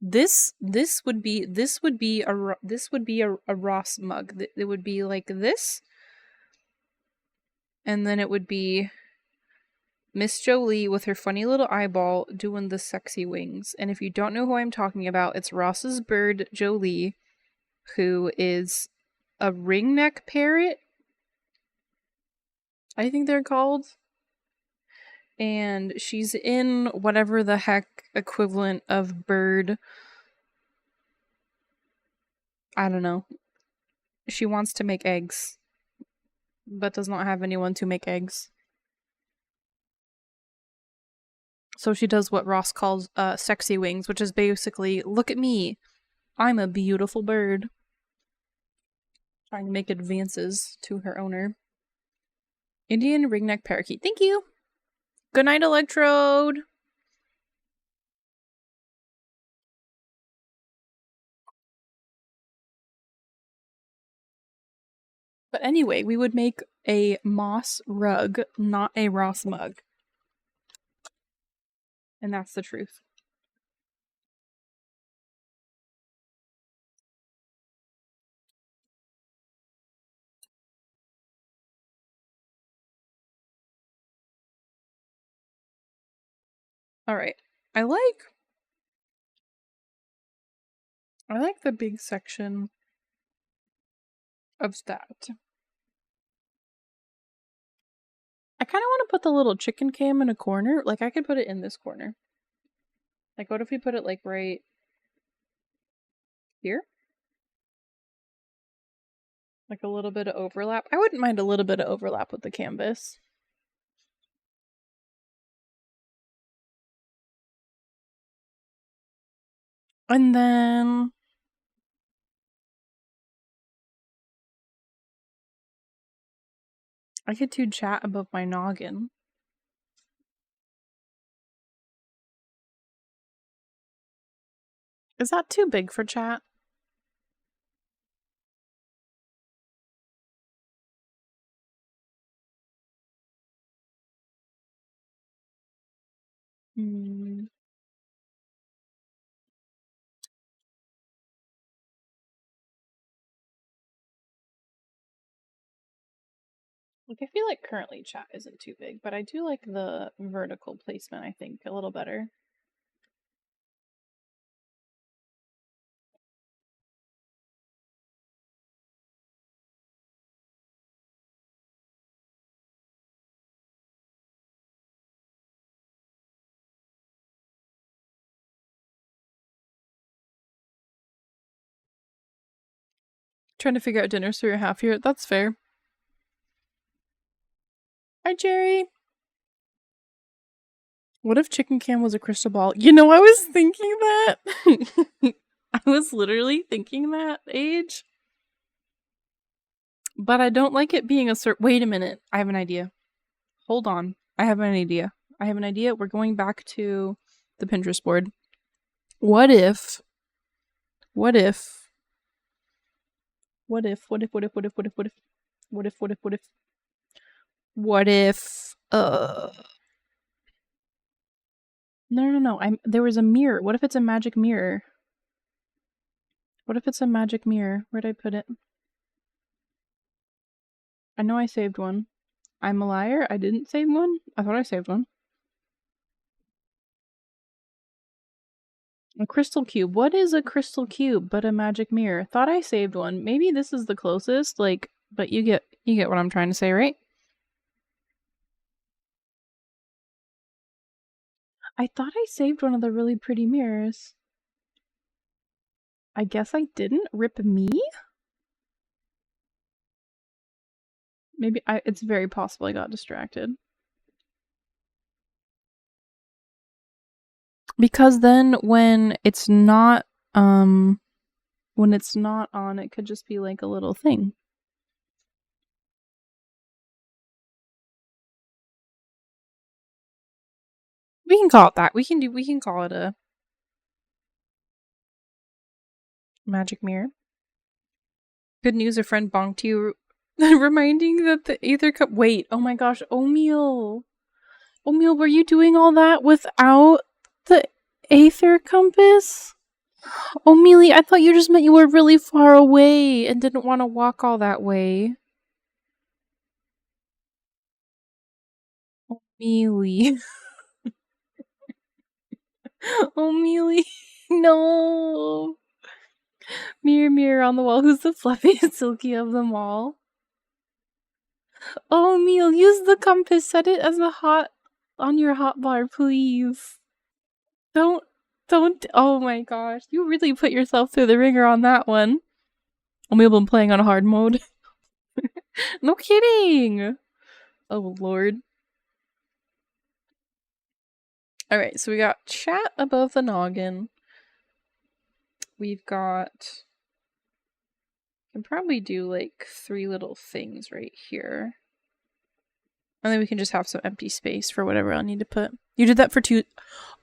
This would be a Ross mug. It would be like this, and then it would be Miss Jolie with her funny little eyeball doing the sexy wings. And if you don't know who I'm talking about, it's Ross's bird Jolie, who is a ringneck parrot, I think they're called. And she's in whatever the heck equivalent of bird. I don't know. She wants to make eggs, but does not have anyone to make eggs. So she does what Ross calls sexy wings, which is basically, look at me. I'm a beautiful bird. Trying to make advances to her owner. Indian ringneck parakeet. Thank you. Good night, Electrode. But anyway, we would make a moss rug, not a Ross mug. And that's the truth. Alright. I like the big section of that. I kind of want to put the little chicken cam in a corner. Like, I could put it in this corner. Like, what if we put it, like, right Here? Like a little bit of overlap. I wouldn't mind a little bit of overlap with the canvas. And then I could do chat above my noggin. Is that too big for chat? Like, I feel like currently chat isn't too big, but I do like the vertical placement, I think, a little better. Trying to figure out dinners for your half year. That's fair. Hi, Jerry. What if Chicken Cam was a crystal ball? You know, I was thinking that. I was literally thinking that, Age. But I don't like it being a wait a minute. I have an idea. Hold on. I have an idea. We're going back to the Pinterest board. What if No. There was a mirror. What if it's a magic mirror? Where'd I put it? I know I saved one. I'm a liar. I didn't save one. I thought I saved one. A crystal cube. What is a crystal cube but a magic mirror? Thought I saved one. Maybe this is the closest, like, but you get what I'm trying to say, right? I thought I saved one of the really pretty mirrors. I guess I didn't. Rip me? Maybe it's very possible I got distracted. Because then when it's not on, it could just be like a little thing. We can call it that. We can call it a magic mirror. Good news, a friend bonked you, reminding that the Aether Cup. Wait, oh my gosh, Omeal, were you doing all that without the Aether Compass? Omealy, I thought you just meant you were really far away and didn't want to walk all that way. Omealy. Omealy, no. Mirror, mirror on the wall, who's the fluffiest silky of them all? Oh, Meal, use the compass. Set it as a hot on your hotbar, please. Don't. Oh my gosh, you really put yourself through the ringer on that one. I've been playing on hard mode. No kidding. Oh lord. Alright, so we got chat above the noggin. We've got... can probably do like 3 little things right here. And then we can just have some empty space for whatever I need to put. You did that for 2...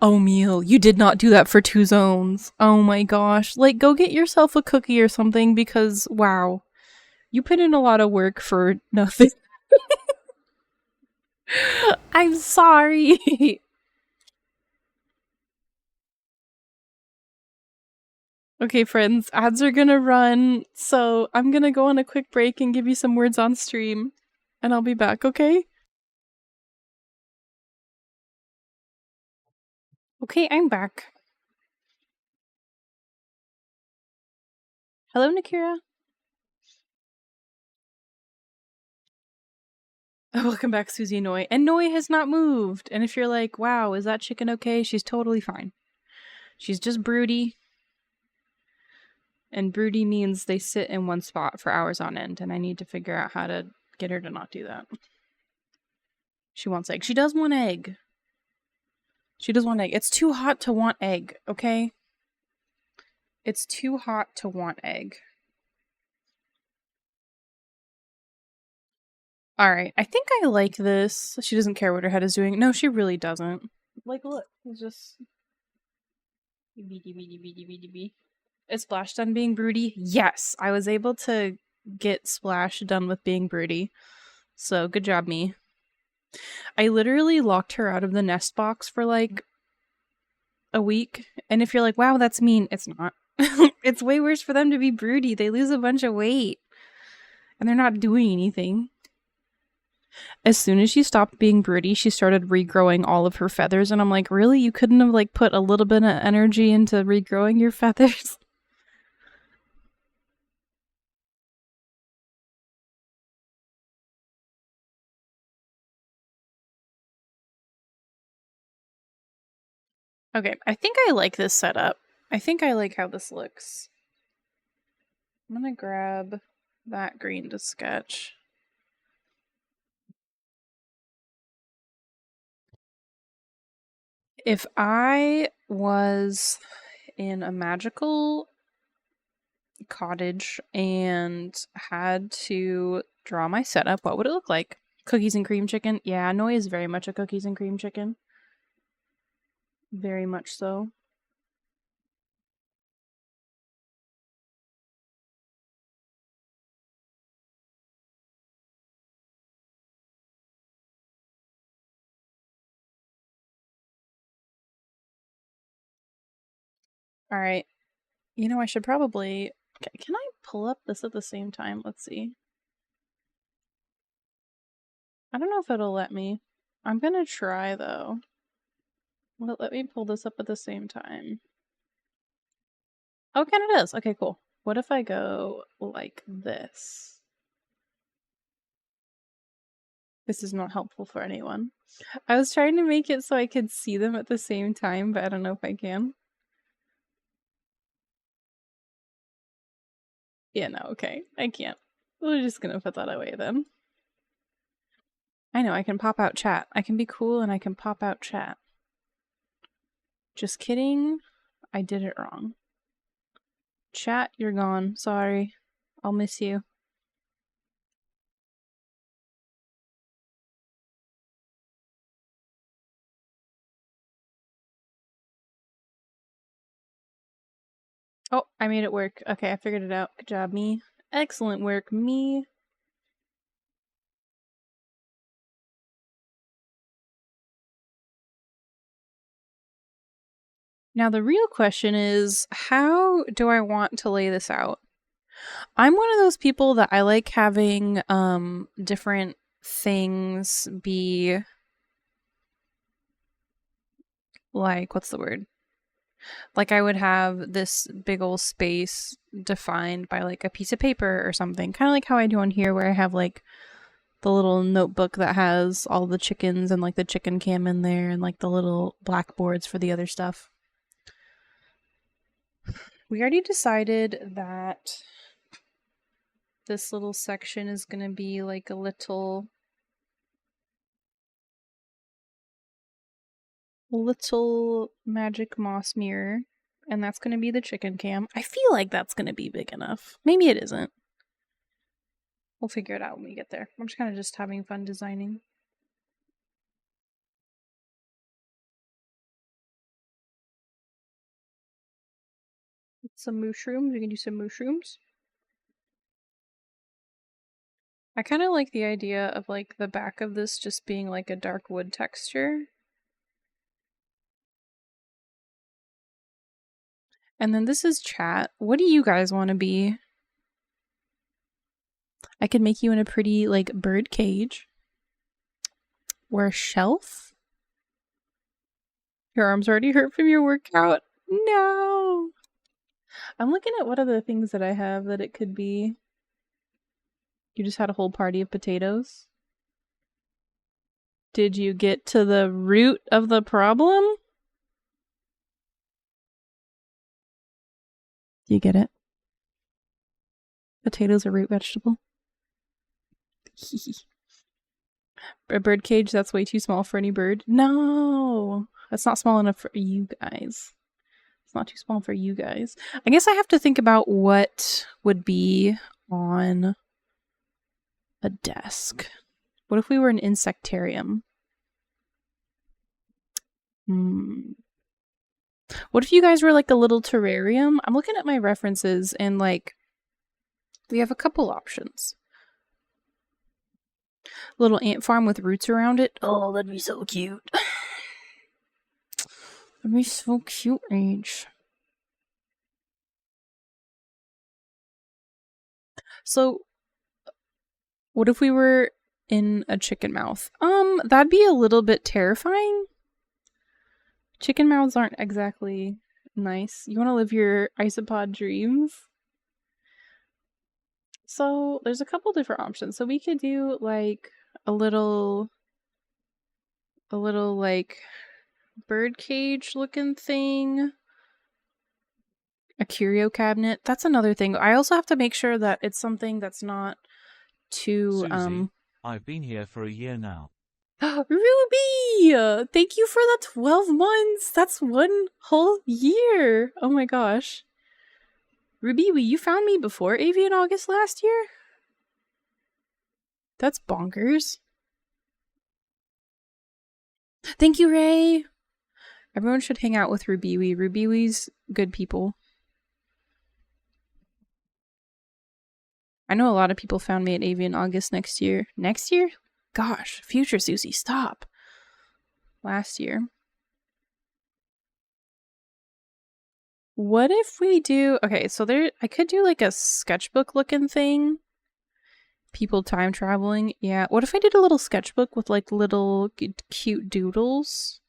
Oh, Meal, you did not do that for 2 zones. Oh my gosh. Like, go get yourself a cookie or something because, wow. You put in a lot of work for nothing. I'm sorry. Okay, friends, ads are gonna run, so I'm gonna go on a quick break and give you some words on stream. And I'll be back, okay? Okay, I'm back. Hello, Nakira. Welcome back, Susie Noi. And Noi has not moved. And if you're like, wow, is that chicken okay? She's totally fine. She's just broody. And broody means they sit in one spot for hours on end, and I need to figure out how to get her to not do that. She wants egg. She does want egg. She does want egg. It's too hot to want egg, okay? It's too hot to want egg. Alright, I think I like this. She doesn't care what her head is doing. No, she really doesn't. Like, look, it's just... Is Splash done being broody? Yes, I was able to get Splash done with being broody. So, good job, me. I literally locked her out of the nest box for like a week. And if you're like, wow, that's mean, it's not. It's way worse for them to be broody. They lose a bunch of weight. And they're not doing anything. As soon as she stopped being broody, she started regrowing all of her feathers. And I'm like, really? You couldn't have like put a little bit of energy into regrowing your feathers? Okay, I think I like this setup. I think I like how this looks. I'm gonna grab that green to sketch. If I was in a magical cottage and had to draw my setup, what would it look like? Cookies and cream chicken? Yeah, Noi is very much a cookies and cream chicken. Very much so. Alright. You know, I should probably... Okay, can I pull up this at the same time? Let's see. I don't know if it'll let me. I'm gonna try, though. Will it let me pull this up at the same time? Oh, it kinda does. Okay, cool. What if I go like this? This is not helpful for anyone. I was trying to make it so I could see them at the same time, but I don't know if I can. Yeah, no, okay. I can't. We're just gonna put that away then. I know, I can pop out chat. I can be cool and I can pop out chat. Just kidding. I did it wrong. Chat, you're gone. Sorry. I'll miss you. Oh, I made it work. Okay, I figured it out. Good job, me. Excellent work, me. Now the real question is, how do I want to lay this out? I'm one of those people that I like having different things be like, what's the word? Like I would have this big old space defined by like a piece of paper or something. Kind of like how I do on here where I have like the little notebook that has all the chickens and like the chicken cam in there and like the little blackboards for the other stuff. We already decided that this little section is going to be like a little magic moss mirror, and that's going to be the chicken cam. I feel like that's going to be big enough. Maybe it isn't. We'll figure it out when we get there. I'm just kind of just having fun designing. Some mushrooms. We can do some mushrooms. I kind of like the idea of like the back of this just being like a dark wood texture. And then this is chat. What do you guys want to be? I could make you in a pretty like bird cage. Or a shelf? Your arms already hurt from your workout? No! I'm looking at what other things that I have that it could be. You just had a whole party of potatoes? Did you get to the root of the problem? Do you get it? Potatoes a root vegetable. A bird cage, that's way too small for any bird. No! That's not small enough for you guys. It's not too small for you guys. I guess I have to think about what would be on a desk. What if we were an insectarium? What if you guys were like a little terrarium? I'm looking at my references and like we have a couple options. Little ant farm with roots around it. Oh, that'd be so cute. That'd be so cute, Age. So, what if we were in a chicken mouth? That'd be a little bit terrifying. Chicken mouths aren't exactly nice. You want to live your isopod dreams? So, there's a couple different options. So, we could do like a little like bird cage looking thing. A curio cabinet. That's another thing. I also have to make sure that it's something that's not too Susie, I've been here for a year now. Ruby! Thank you for the 12 months. That's one whole year. Oh my gosh. Ruby, you found me before AV in August last year? That's bonkers. Thank you, Ray. Everyone should hang out with Ruby. Ruby's good people. I know a lot of people found me at AV in August next year. Next year? Gosh, future Susie, stop. Last year. What if we do... Okay, so I could do like a sketchbook looking thing. People time traveling. Yeah, what if I did a little sketchbook with like little cute doodles?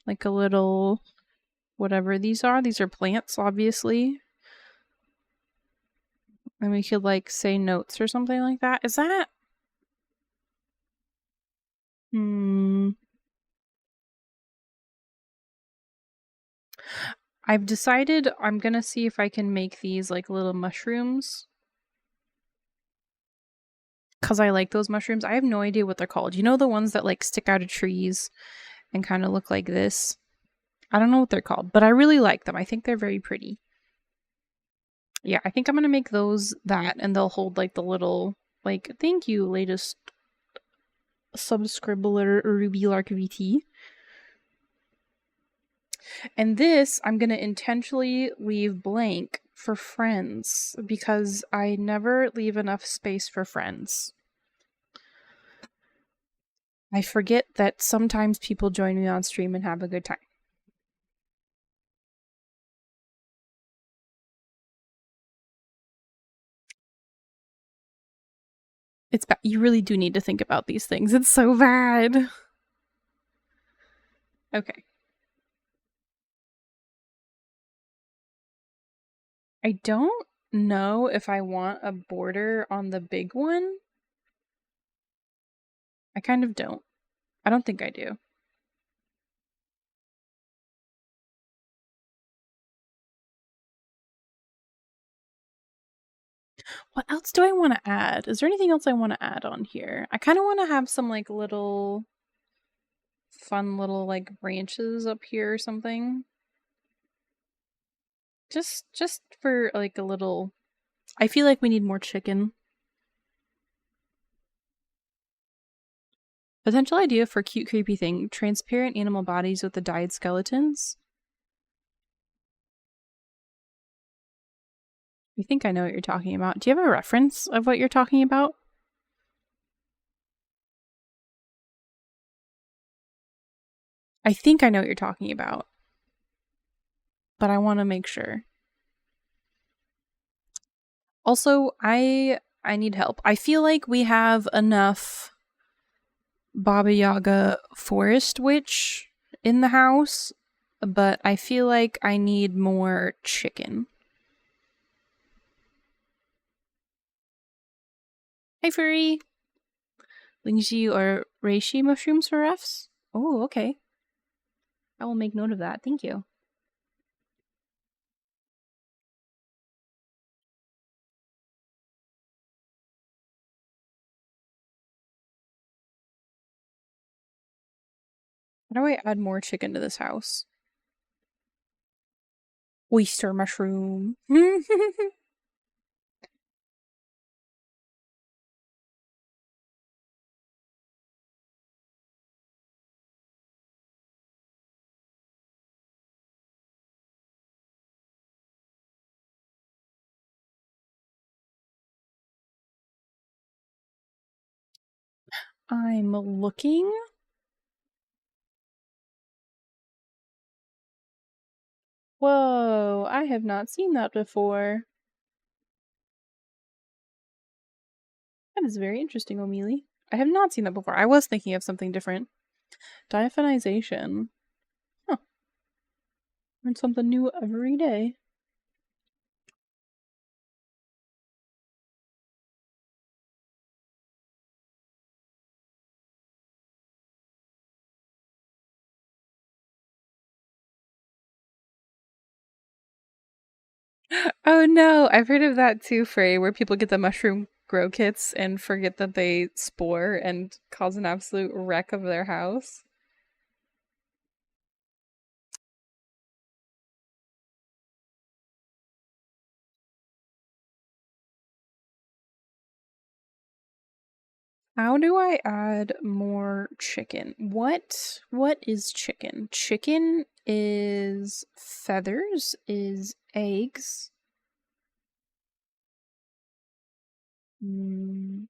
Like a little... whatever these are. These are plants, obviously. And we could like say notes or something like that. Is that... I've decided I'm gonna see if I can make these like little mushrooms. Because I like those mushrooms. I have no idea what they're called. You know the ones that like stick out of trees and kind of look like this? I don't know what they're called, but I really like them. I think they're very pretty. Yeah, I think I'm gonna make those that, and they'll hold like the little, like, thank you, latest subscriber Ruby Lark VT. And this, I'm gonna intentionally leave blank for friends, because I never leave enough space for friends. I forget that sometimes people join me on stream and have a good time. It's bad. You really do need to think about these things. It's so bad. Okay. I don't know if I want a border on the big one. I kind of don't. I don't think I do. What else do I want to add? Is there anything else I want to add on here? I kind of want to have some like little fun little like branches up here or something. Just for like a little... I feel like we need more chicken. Potential idea for cute creepy thing. Transparent animal bodies with the dyed skeletons. I think I know what you're talking about. Do you have a reference of what you're talking about? I think I know what you're talking about. But I want to make sure. Also, I need help. I feel like we have enough Baba Yaga Forest Witch in the house, but I feel like I need more chicken. Hey, furry! Lingji or reishi mushrooms for refs? Oh, okay. I will make note of that. Thank you. How do I add more chicken to this house? Oyster mushroom. I'm looking. Whoa, I have not seen that before. That is very interesting, O'Mealy. I have not seen that before. I was thinking of something different. Diaphanization. Huh. Learn something new every day. Oh no, I've heard of that too, Frey, where people get the mushroom grow kits and forget that they spore and cause an absolute wreck of their house. How do I add more chicken? What is chicken? Chicken is feathers, is eggs. Mm.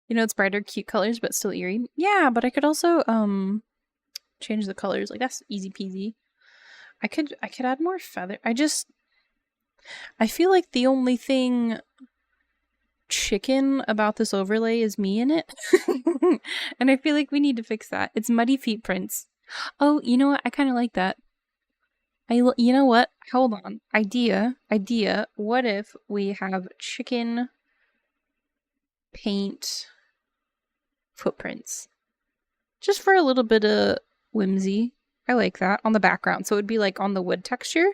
You know, it's brighter, cute colors, but still eerie. Yeah, but I could also change the colors. Like that's easy peasy. I could add more feather. I feel like the only thing chicken about this overlay is me in it. And I feel like we need to fix that. It's muddy feet prints. Oh, you know what? I kind of like that. You know what? Hold on. Idea. What if we have chicken paint footprints? Just for a little bit of whimsy. I like that on the background. So it would be like on the wood texture.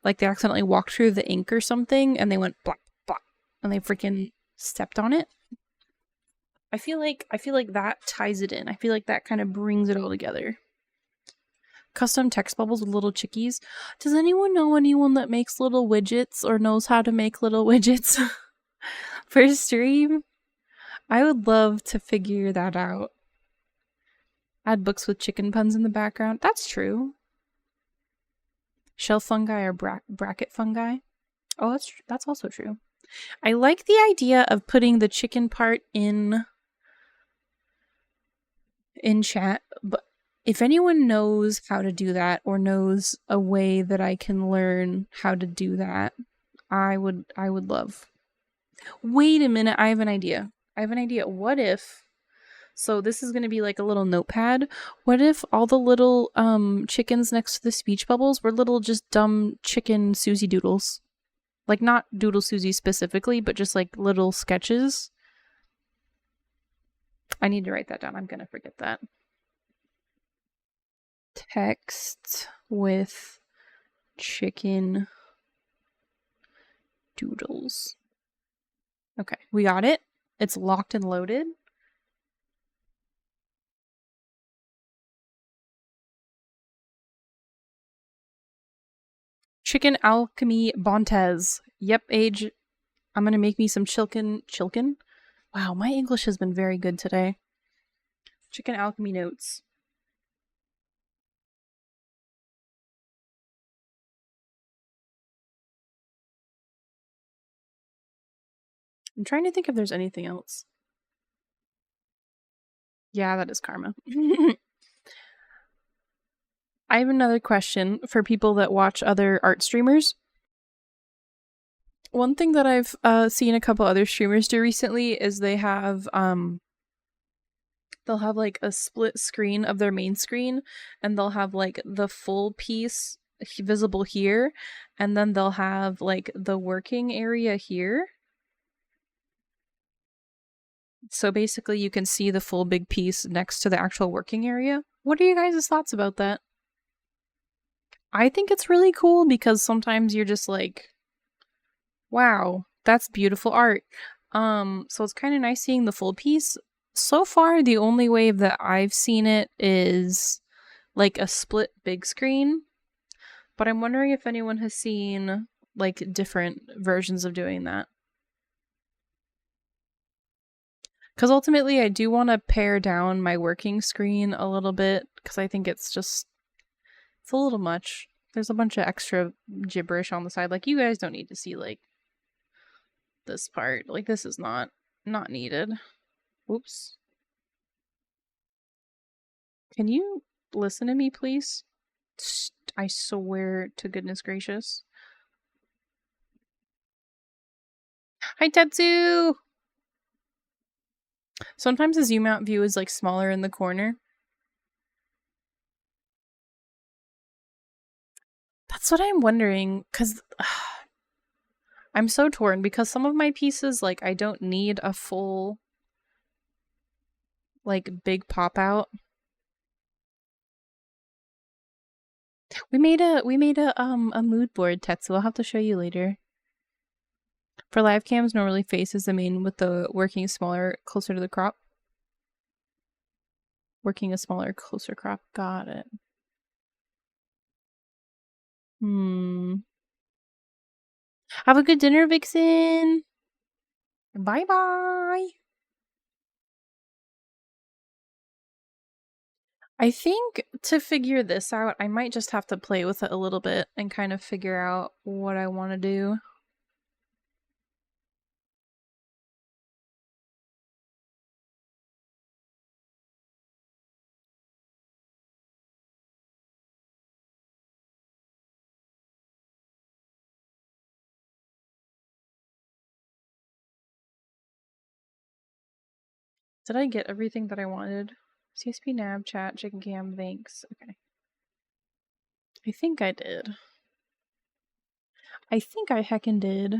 Like they accidentally walked through the ink or something and they went blah blah and they freaking stepped on it. I feel like that ties it in. I feel like that kind of brings it all together. Custom text bubbles with little chickies. Does anyone know anyone that makes little widgets or knows how to make little widgets for stream? I would love to figure that out. Add books with chicken puns in the background. That's true. Shelf fungi or bracket fungi. Oh, that's also true. I like the idea of putting the chicken part in chat, but if anyone knows how to do that or knows a way that I can learn how to do that, I would love. Wait a minute, I have an idea. What if, so this is going to be like a little notepad. What if all the little chickens next to the speech bubbles were little just dumb chicken Susie doodles? Like not Doodle Susie specifically, but just like little sketches. I need to write that down. I'm going to forget that. Text with chicken doodles. Okay, we got it. It's locked and loaded. Chicken Alchemy Bontes. Yep, Age. I'm gonna make me some chilkin. Wow, my English has been very good today. Chicken Alchemy notes. I'm trying to think if there's anything else. Yeah, that is karma. I have another question for people that watch other art streamers. One thing that I've seen a couple other streamers do recently is they have they'll have like a split screen of their main screen and they'll have like the full piece visible here and then they'll have like the working area here. So basically you can see the full big piece next to the actual working area. What are you guys' thoughts about that? I think it's really cool because sometimes you're just like, wow, that's beautiful art. So it's kind of nice seeing the full piece, So far, the only way that I've seen it is like a split big screen, but I'm wondering if anyone has seen like different versions of doing that. Because ultimately, I do want to pare down my working screen a little bit because I think it's a little much. There's a bunch of extra gibberish on the side. Like, you guys don't need to see like this part. Like, this is not needed. Oops. Can you listen to me, please? I swear to goodness gracious. Hi, Tetsu! Sometimes the zoom out view is like smaller in the corner. That's what I'm wondering, because I'm so torn because some of my pieces, like, I don't need a full, like, big pop out. We made a mood board, Tetsu. I'll have to show you later. For live cams, normally face is the main with the working smaller, closer to the crop. Working a smaller, closer crop. Got it. Have a good dinner, Vixen. Bye bye. I think to figure this out, I might just have to play with it a little bit and kind of figure out what I want to do. Did I get everything that I wanted? CSP, nav, chat, chicken cam, thanks. Okay. I think I did. I think I heckin' did.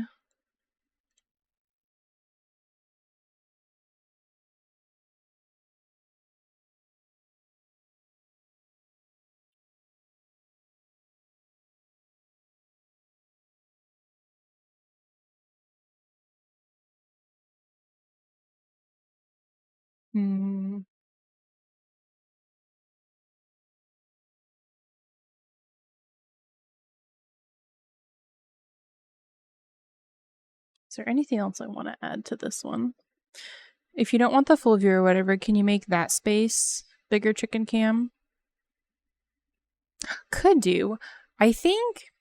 Hmm. Is there anything else I want to add to this one? If you don't want the full view or whatever, can you make that space bigger, chicken cam? Could do. I think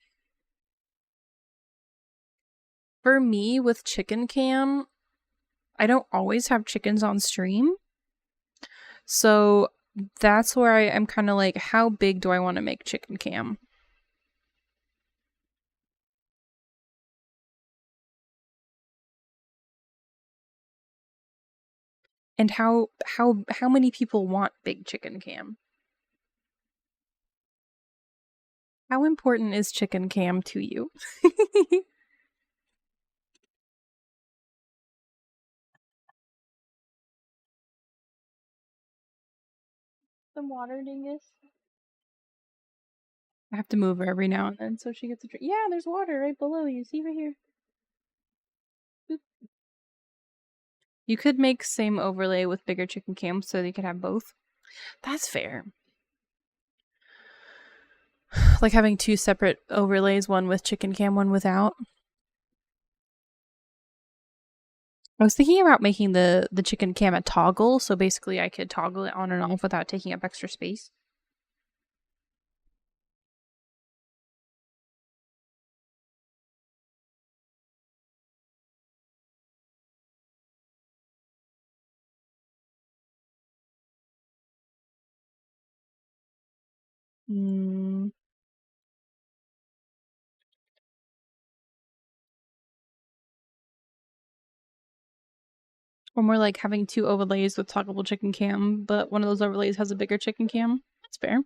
for me with chicken cam, I don't always have chickens on stream. So that's where I'm kind of like, how big do I want to make chicken cam? And how many people want big chicken cam? How important is chicken cam to you? Some water, dingus. I have to move her every now and then so she gets a drink. Yeah, there's water right below you. See right here. Boop. You could make same overlay with bigger chicken cam so you could have both. That's fair. Like having two separate overlays, one with chicken cam, one without. I was thinking about making the chicken cam a toggle, so basically I could toggle it on and off without taking up extra space. Hmm. Or more like having two overlays with toggleable chicken cam, but one of those overlays has a bigger chicken cam. That's fair.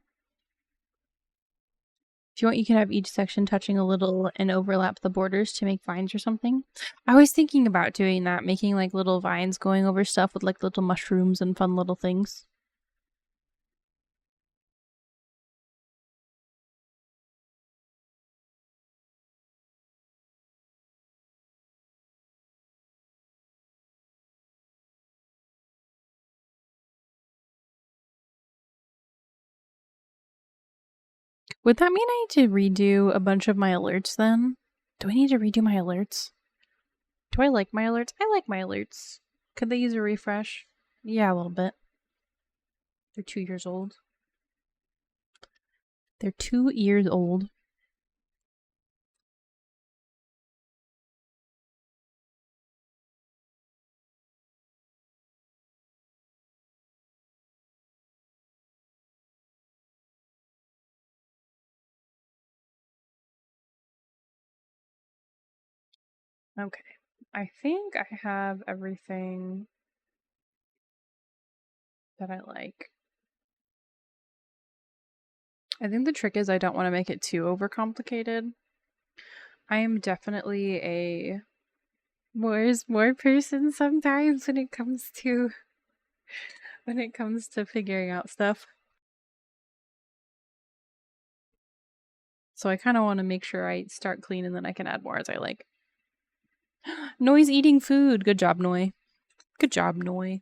If you want, you can have each section touching a little and overlap the borders to make vines or something. I was thinking about doing that, making like little vines going over stuff with like little mushrooms and fun little things. Would that mean I need to redo a bunch of my alerts then? Do I need to redo my alerts? Do I like my alerts? I like my alerts. Could they use a refresh? Yeah, a little bit. They're 2 years old. They're 2 years old. Okay. I think I have everything that I like. I think the trick is I don't want to make it too overcomplicated. I am definitely a more is more person sometimes when it comes to figuring out stuff. So I kind of want to make sure I start clean and then I can add more as I like. Noi's eating food. Good job, Noi. Good job, Noi.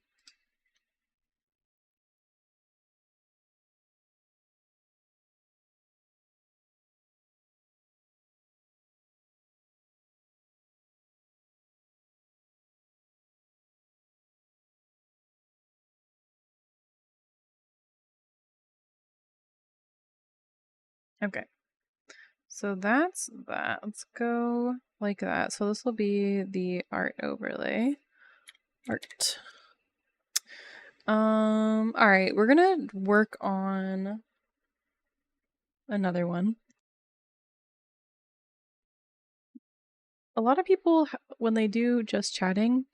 Okay. So that's that. Let's go like that. So this will be the art overlay. Art. All right, we're gonna work on another one. A lot of people, when they do just chatting,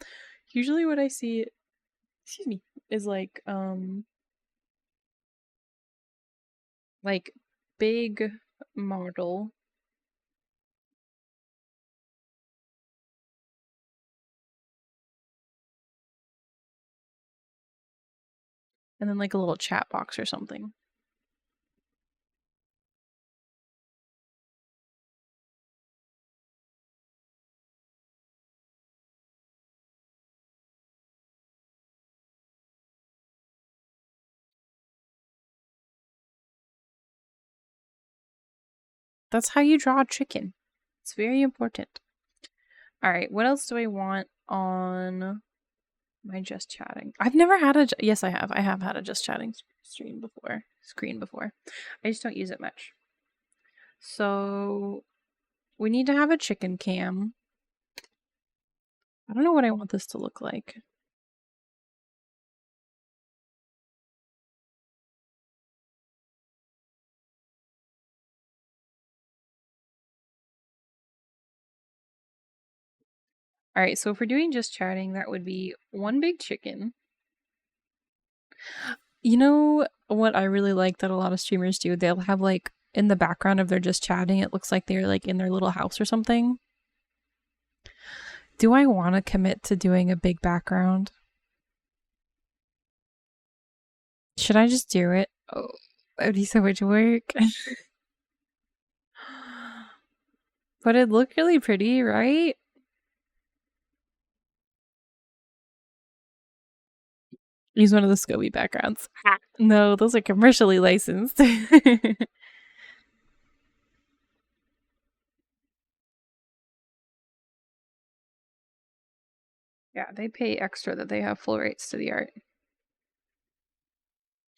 usually what I see, excuse me, is like big model. And then like a little chat box or something. That's how you draw a chicken. It's very important. All right, what else do I want on my just chatting? I've never had a yes, I have. I have had a just chatting screen before. I just don't use it much. So we need to have a chicken cam. I don't know what I want this to look like. All right, so if we're doing just chatting, that would be one big chicken. You know what I really like that a lot of streamers do? They'll have like in the background of their just chatting, it looks like they're like in their little house or something. Do I want to commit to doing a big background? Should I just do it? Oh, that would be so much work. But it looked really pretty, right? Use one of the Scoby backgrounds. No, those are commercially licensed. Yeah, they pay extra that they have full rights to the art.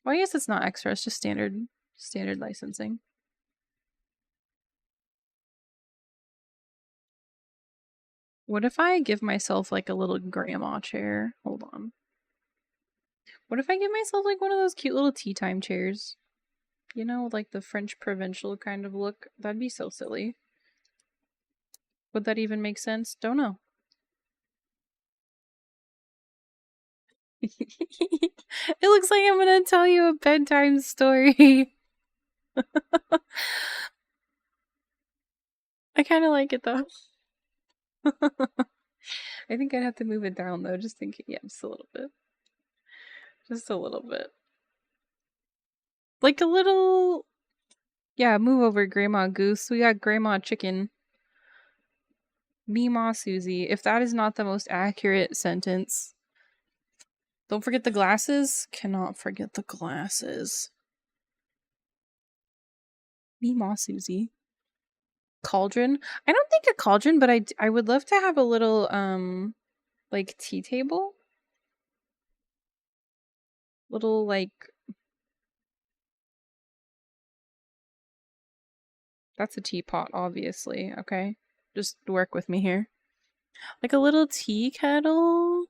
Well, I guess it's not extra, it's just standard licensing. What if I give myself like a little grandma chair? Hold on. What if I give myself like one of those cute little tea time chairs? You know, like the French provincial kind of look? That'd be so silly. Would that even make sense? Don't know. It looks like I'm gonna tell you a bedtime story. I kind of like it though. I think I'd have to move it down though, just in case. Yeah, just a little bit. Just a little bit. Like a little. Yeah, move over, Grandma Goose. We got Grandma Chicken. Meemaw Susie. If that is not the most accurate sentence. Don't forget the glasses. Cannot forget the glasses. Meemaw Susie. Cauldron. I don't think a cauldron, but I would love to have a little like tea table. Little like that's a teapot, obviously. Okay. Just work with me here. Like a little tea kettle.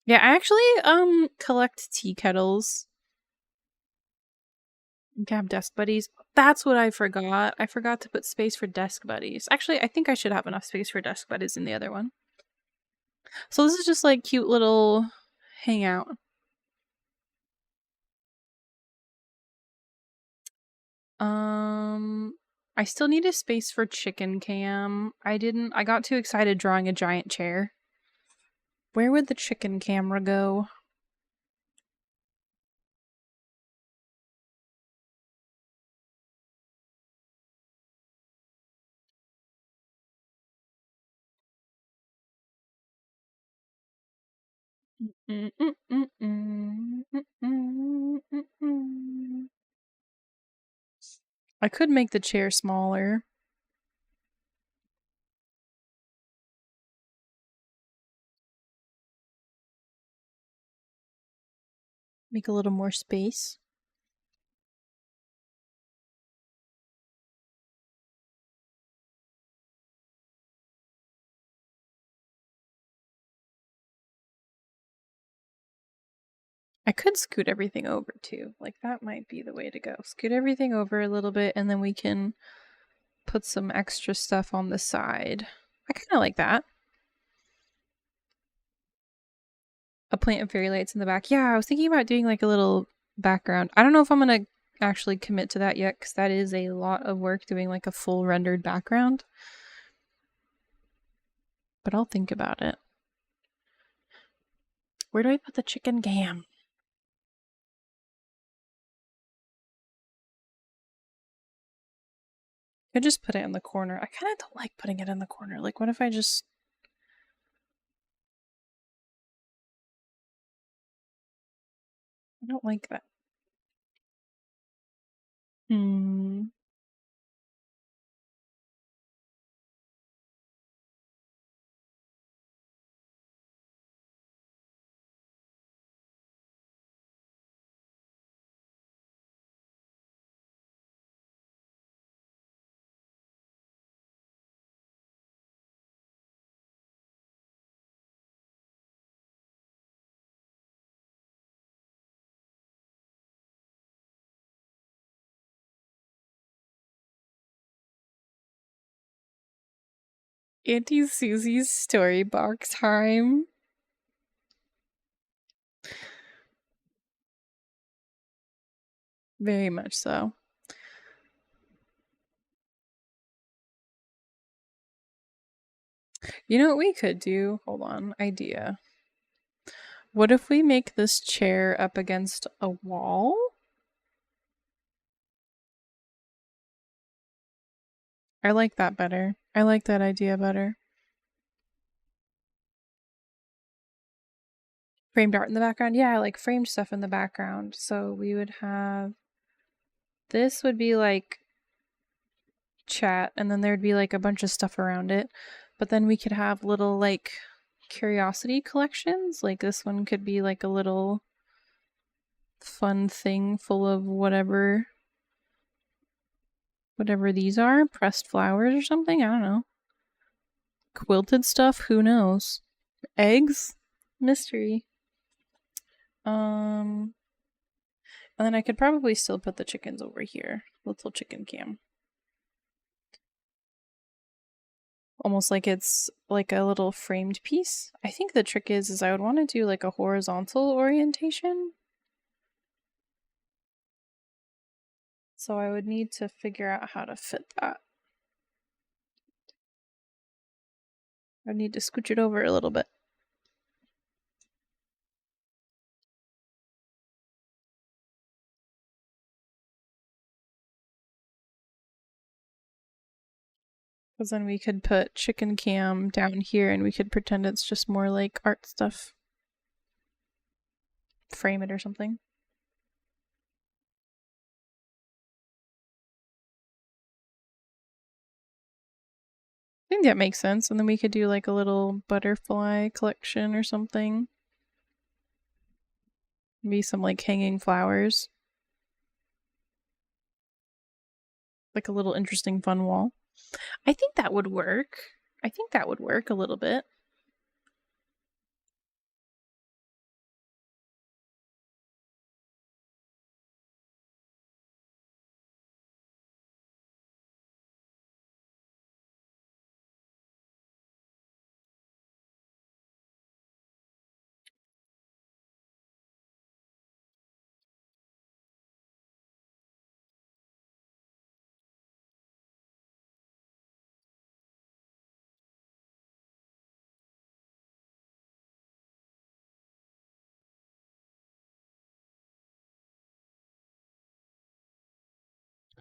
Yeah, I actually collect tea kettles. You can have desk buddies. That's what I forgot. I forgot to put space for desk buddies. Actually, I think I should have enough space for desk buddies in the other one. So this is just like cute little hangout. I still need a space for chicken cam. I got too excited drawing a giant chair. Where would the chicken camera go? I could make the chair smaller. Make a little more space. I could scoot everything over too. Like that might be the way to go. Scoot everything over a little bit and then we can put some extra stuff on the side. I kind of like that. A plant and fairy lights in the back. Yeah, I was thinking about doing like a little background. I don't know if I'm going to actually commit to that yet because that is a lot of work doing like a full rendered background. But I'll think about it. Where do I put the chicken cam? I could just put it in the corner. I kind of don't like putting it in the corner. Like, what if I just... I don't like that. Auntie Susie's story box time. Very much so. You know what we could do? Hold on. Idea. What if we make this chair up against a wall? I like that better. I like that idea better. Framed art in the background? Yeah, I like framed stuff in the background. So we would have... This would be like chat, and then there'd be like a bunch of stuff around it. But then we could have little like curiosity collections. Like this one could be like a little fun thing full of whatever these are. Pressed flowers or something? I don't know. Quilted stuff? Who knows? Eggs? Mystery. And then I could probably still put the chickens over here. Little chicken cam. Almost like it's like a little framed piece. I think the trick is I would want to do like a horizontal orientation. So I would need to figure out how to fit that. I need to scooch it over a little bit. Because then we could put chicken cam down here and we could pretend it's just more like art stuff. Frame it or something. think that makes sense. And then we could do like a little butterfly collection or something. Maybe some like hanging flowers. Like a little interesting fun wall. I think that would work. I think that would work a little bit.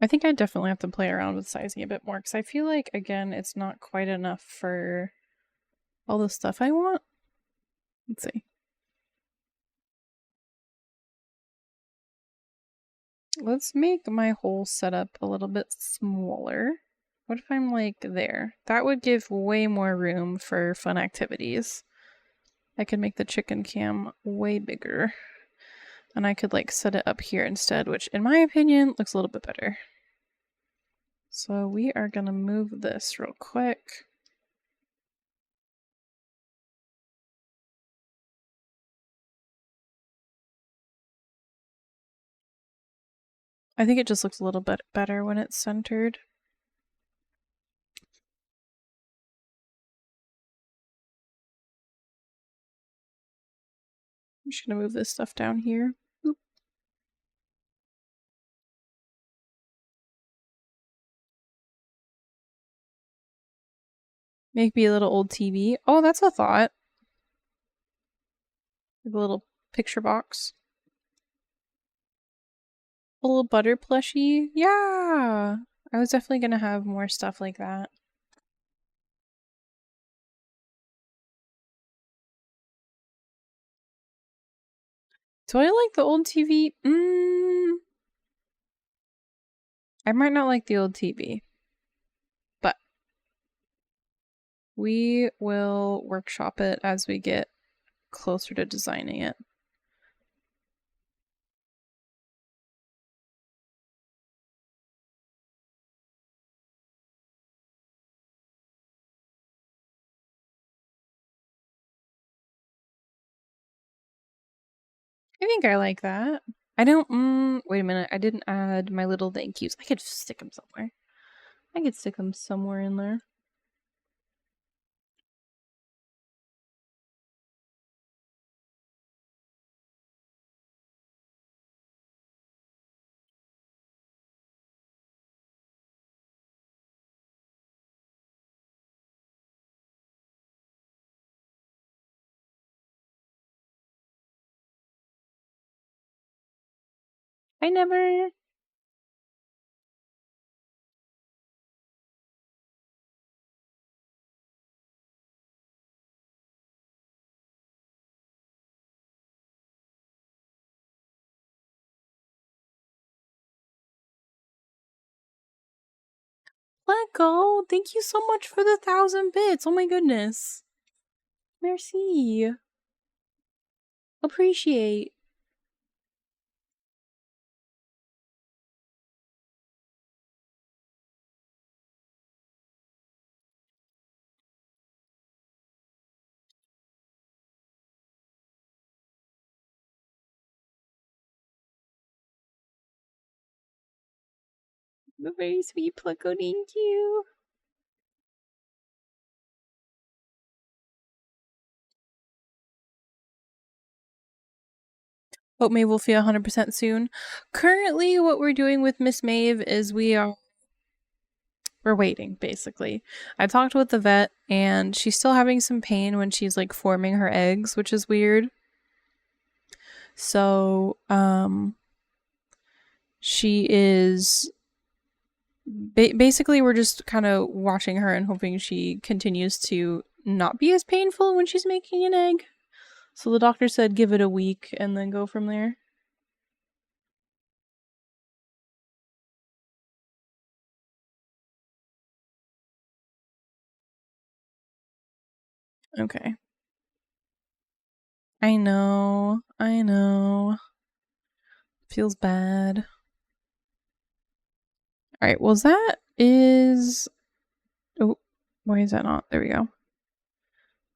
I think I definitely have to play around with sizing a bit more because I feel like, again, it's not quite enough for all the stuff I want. Let's see. Let's make my whole setup a little bit smaller. What if I'm like there? That would give way more room for fun activities. I could make the chicken cam way bigger. And I could like set it up here instead, which in my opinion looks a little bit better. So we are gonna move this real quick. I think it just looks a little bit better when it's centered. I'm just gonna move this stuff down here. Oop. Maybe a little old TV. Oh, that's a thought. Like a little picture box. A little butter plushie. Yeah! I was definitely gonna have more stuff like that. Do I like the old TV? I might not like the old TV. But we will workshop it as we get closer to designing it. I think I like that. I don't, wait a minute. I didn't add my little thank yous. I could stick them somewhere. I could stick them somewhere in there. I never. Let go. Thank you so much for the 1,000 bits. Oh my goodness. Merci. Appreciate. The very sweet Plucko, thank you. Hope Maeve will feel 100% soon. Currently, what we're doing with Miss Maeve is we're waiting, basically. I talked with the vet, and she's still having some pain when she's like forming her eggs, which is weird. So, she is basically we're just kind of watching her and hoping she continues to not be as painful when she's making an egg. So the doctor said give it a week and then go from there. Okay. I know. Feels bad. Alright, well that is... Oh, why is that not? There we go.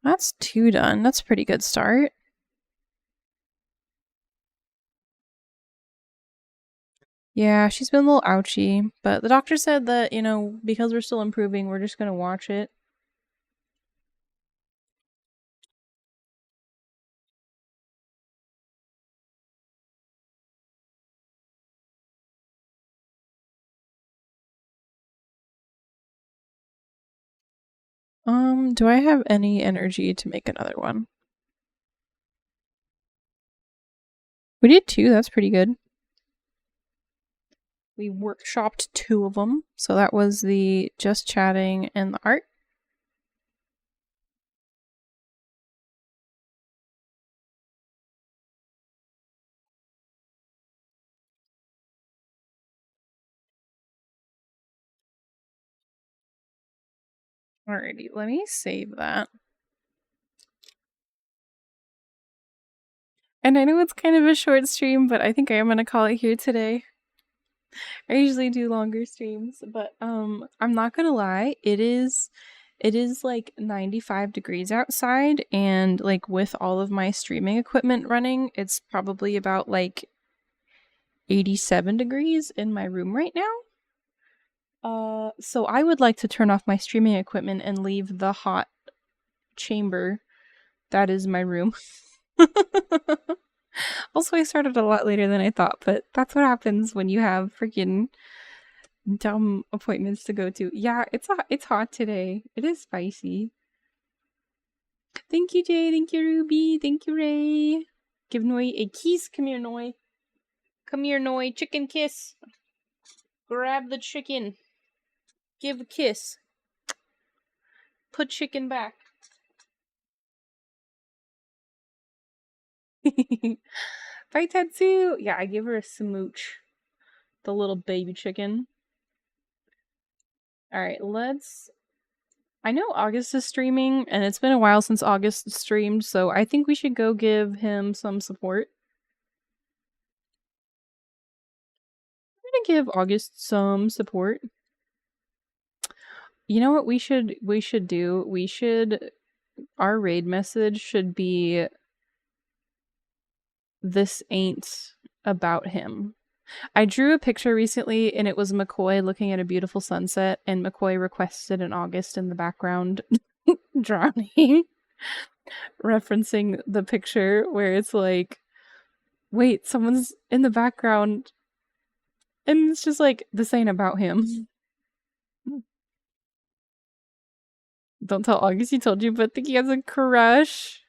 That's 2 done. That's a pretty good start. Yeah, she's been a little ouchy, but the doctor said that, you know, because we're still improving, we're just gonna watch it. Do I have any energy to make another one? We did 2, that's pretty good. We workshopped 2 of them, so that was the just chatting and the art. Alrighty, let me save that. And I know it's kind of a short stream, but I think I am gonna call it here today. I usually do longer streams, but I'm not gonna lie, it is like 95 degrees outside, and like with all of my streaming equipment running, it's probably about like 87 degrees in my room right now. So I would like to turn off my streaming equipment and leave the hot chamber that is my room. Also, I started a lot later than I thought, but that's what happens when you have freaking dumb appointments to go to. Yeah, it's hot today. It is spicy. Thank you, Jay. Thank you, Ruby. Thank you, Ray. Give Noi a kiss. Come here, Noi. Come here, Noi. Chicken kiss. Grab the chicken. Give a kiss. Put chicken back. Bye, Tetsu. Yeah, I give her a smooch. The little baby chicken. Alright, let's... I know August is streaming, and it's been a while since August streamed, so I think we should go give him some support. I'm gonna give August some support. You know what we should do? Our raid message should be, "This ain't about him." I drew a picture recently, and it was McCoy looking at a beautiful sunset, and McCoy requested an August in the background drowning. Referencing the picture where it's like, wait, someone's in the background, and it's just like, this ain't about him. Don't tell August he told you, but think he has a crush.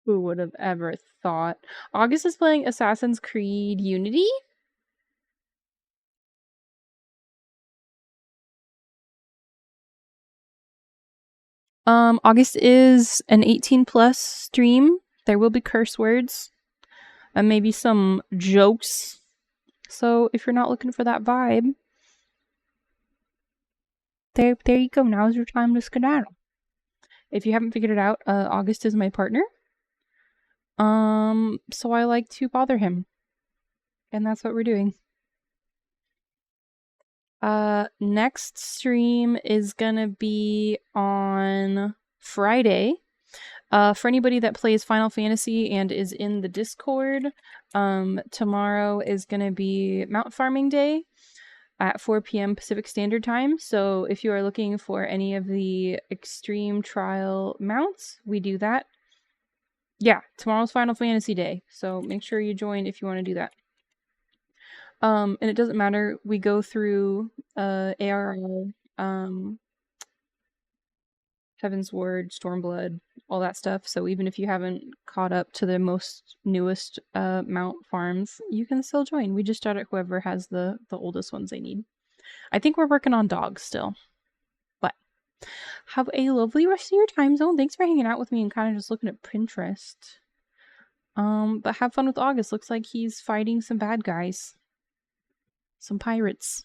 Who would have ever thought? August is playing Assassin's Creed Unity? August is an 18+ stream. There will be curse words and maybe some jokes. So if you're not looking for that vibe, there you go. Now's your time to skedaddle. If you haven't figured it out, August is my partner. So I like to bother him. And that's what we're doing. Next stream is gonna be on Friday. For anybody that plays Final Fantasy and is in the Discord, tomorrow is gonna be Mount Farming Day at 4 p.m. Pacific Standard Time. So if you are looking for any of the extreme trial mounts, we do that. Yeah, tomorrow's Final Fantasy Day. So make sure you join if you want to do that. And it doesn't matter. We go through ARR, Heaven's Ward, Stormblood, all that stuff. So even if you haven't caught up to the newest mount farms, you can still join. We just start at whoever has the oldest ones they need. I think we're working on dogs still. But have a lovely rest of your time zone. Thanks for hanging out with me and kind of just looking at Pinterest. But have fun with August. Looks like he's fighting some bad guys. Some pirates.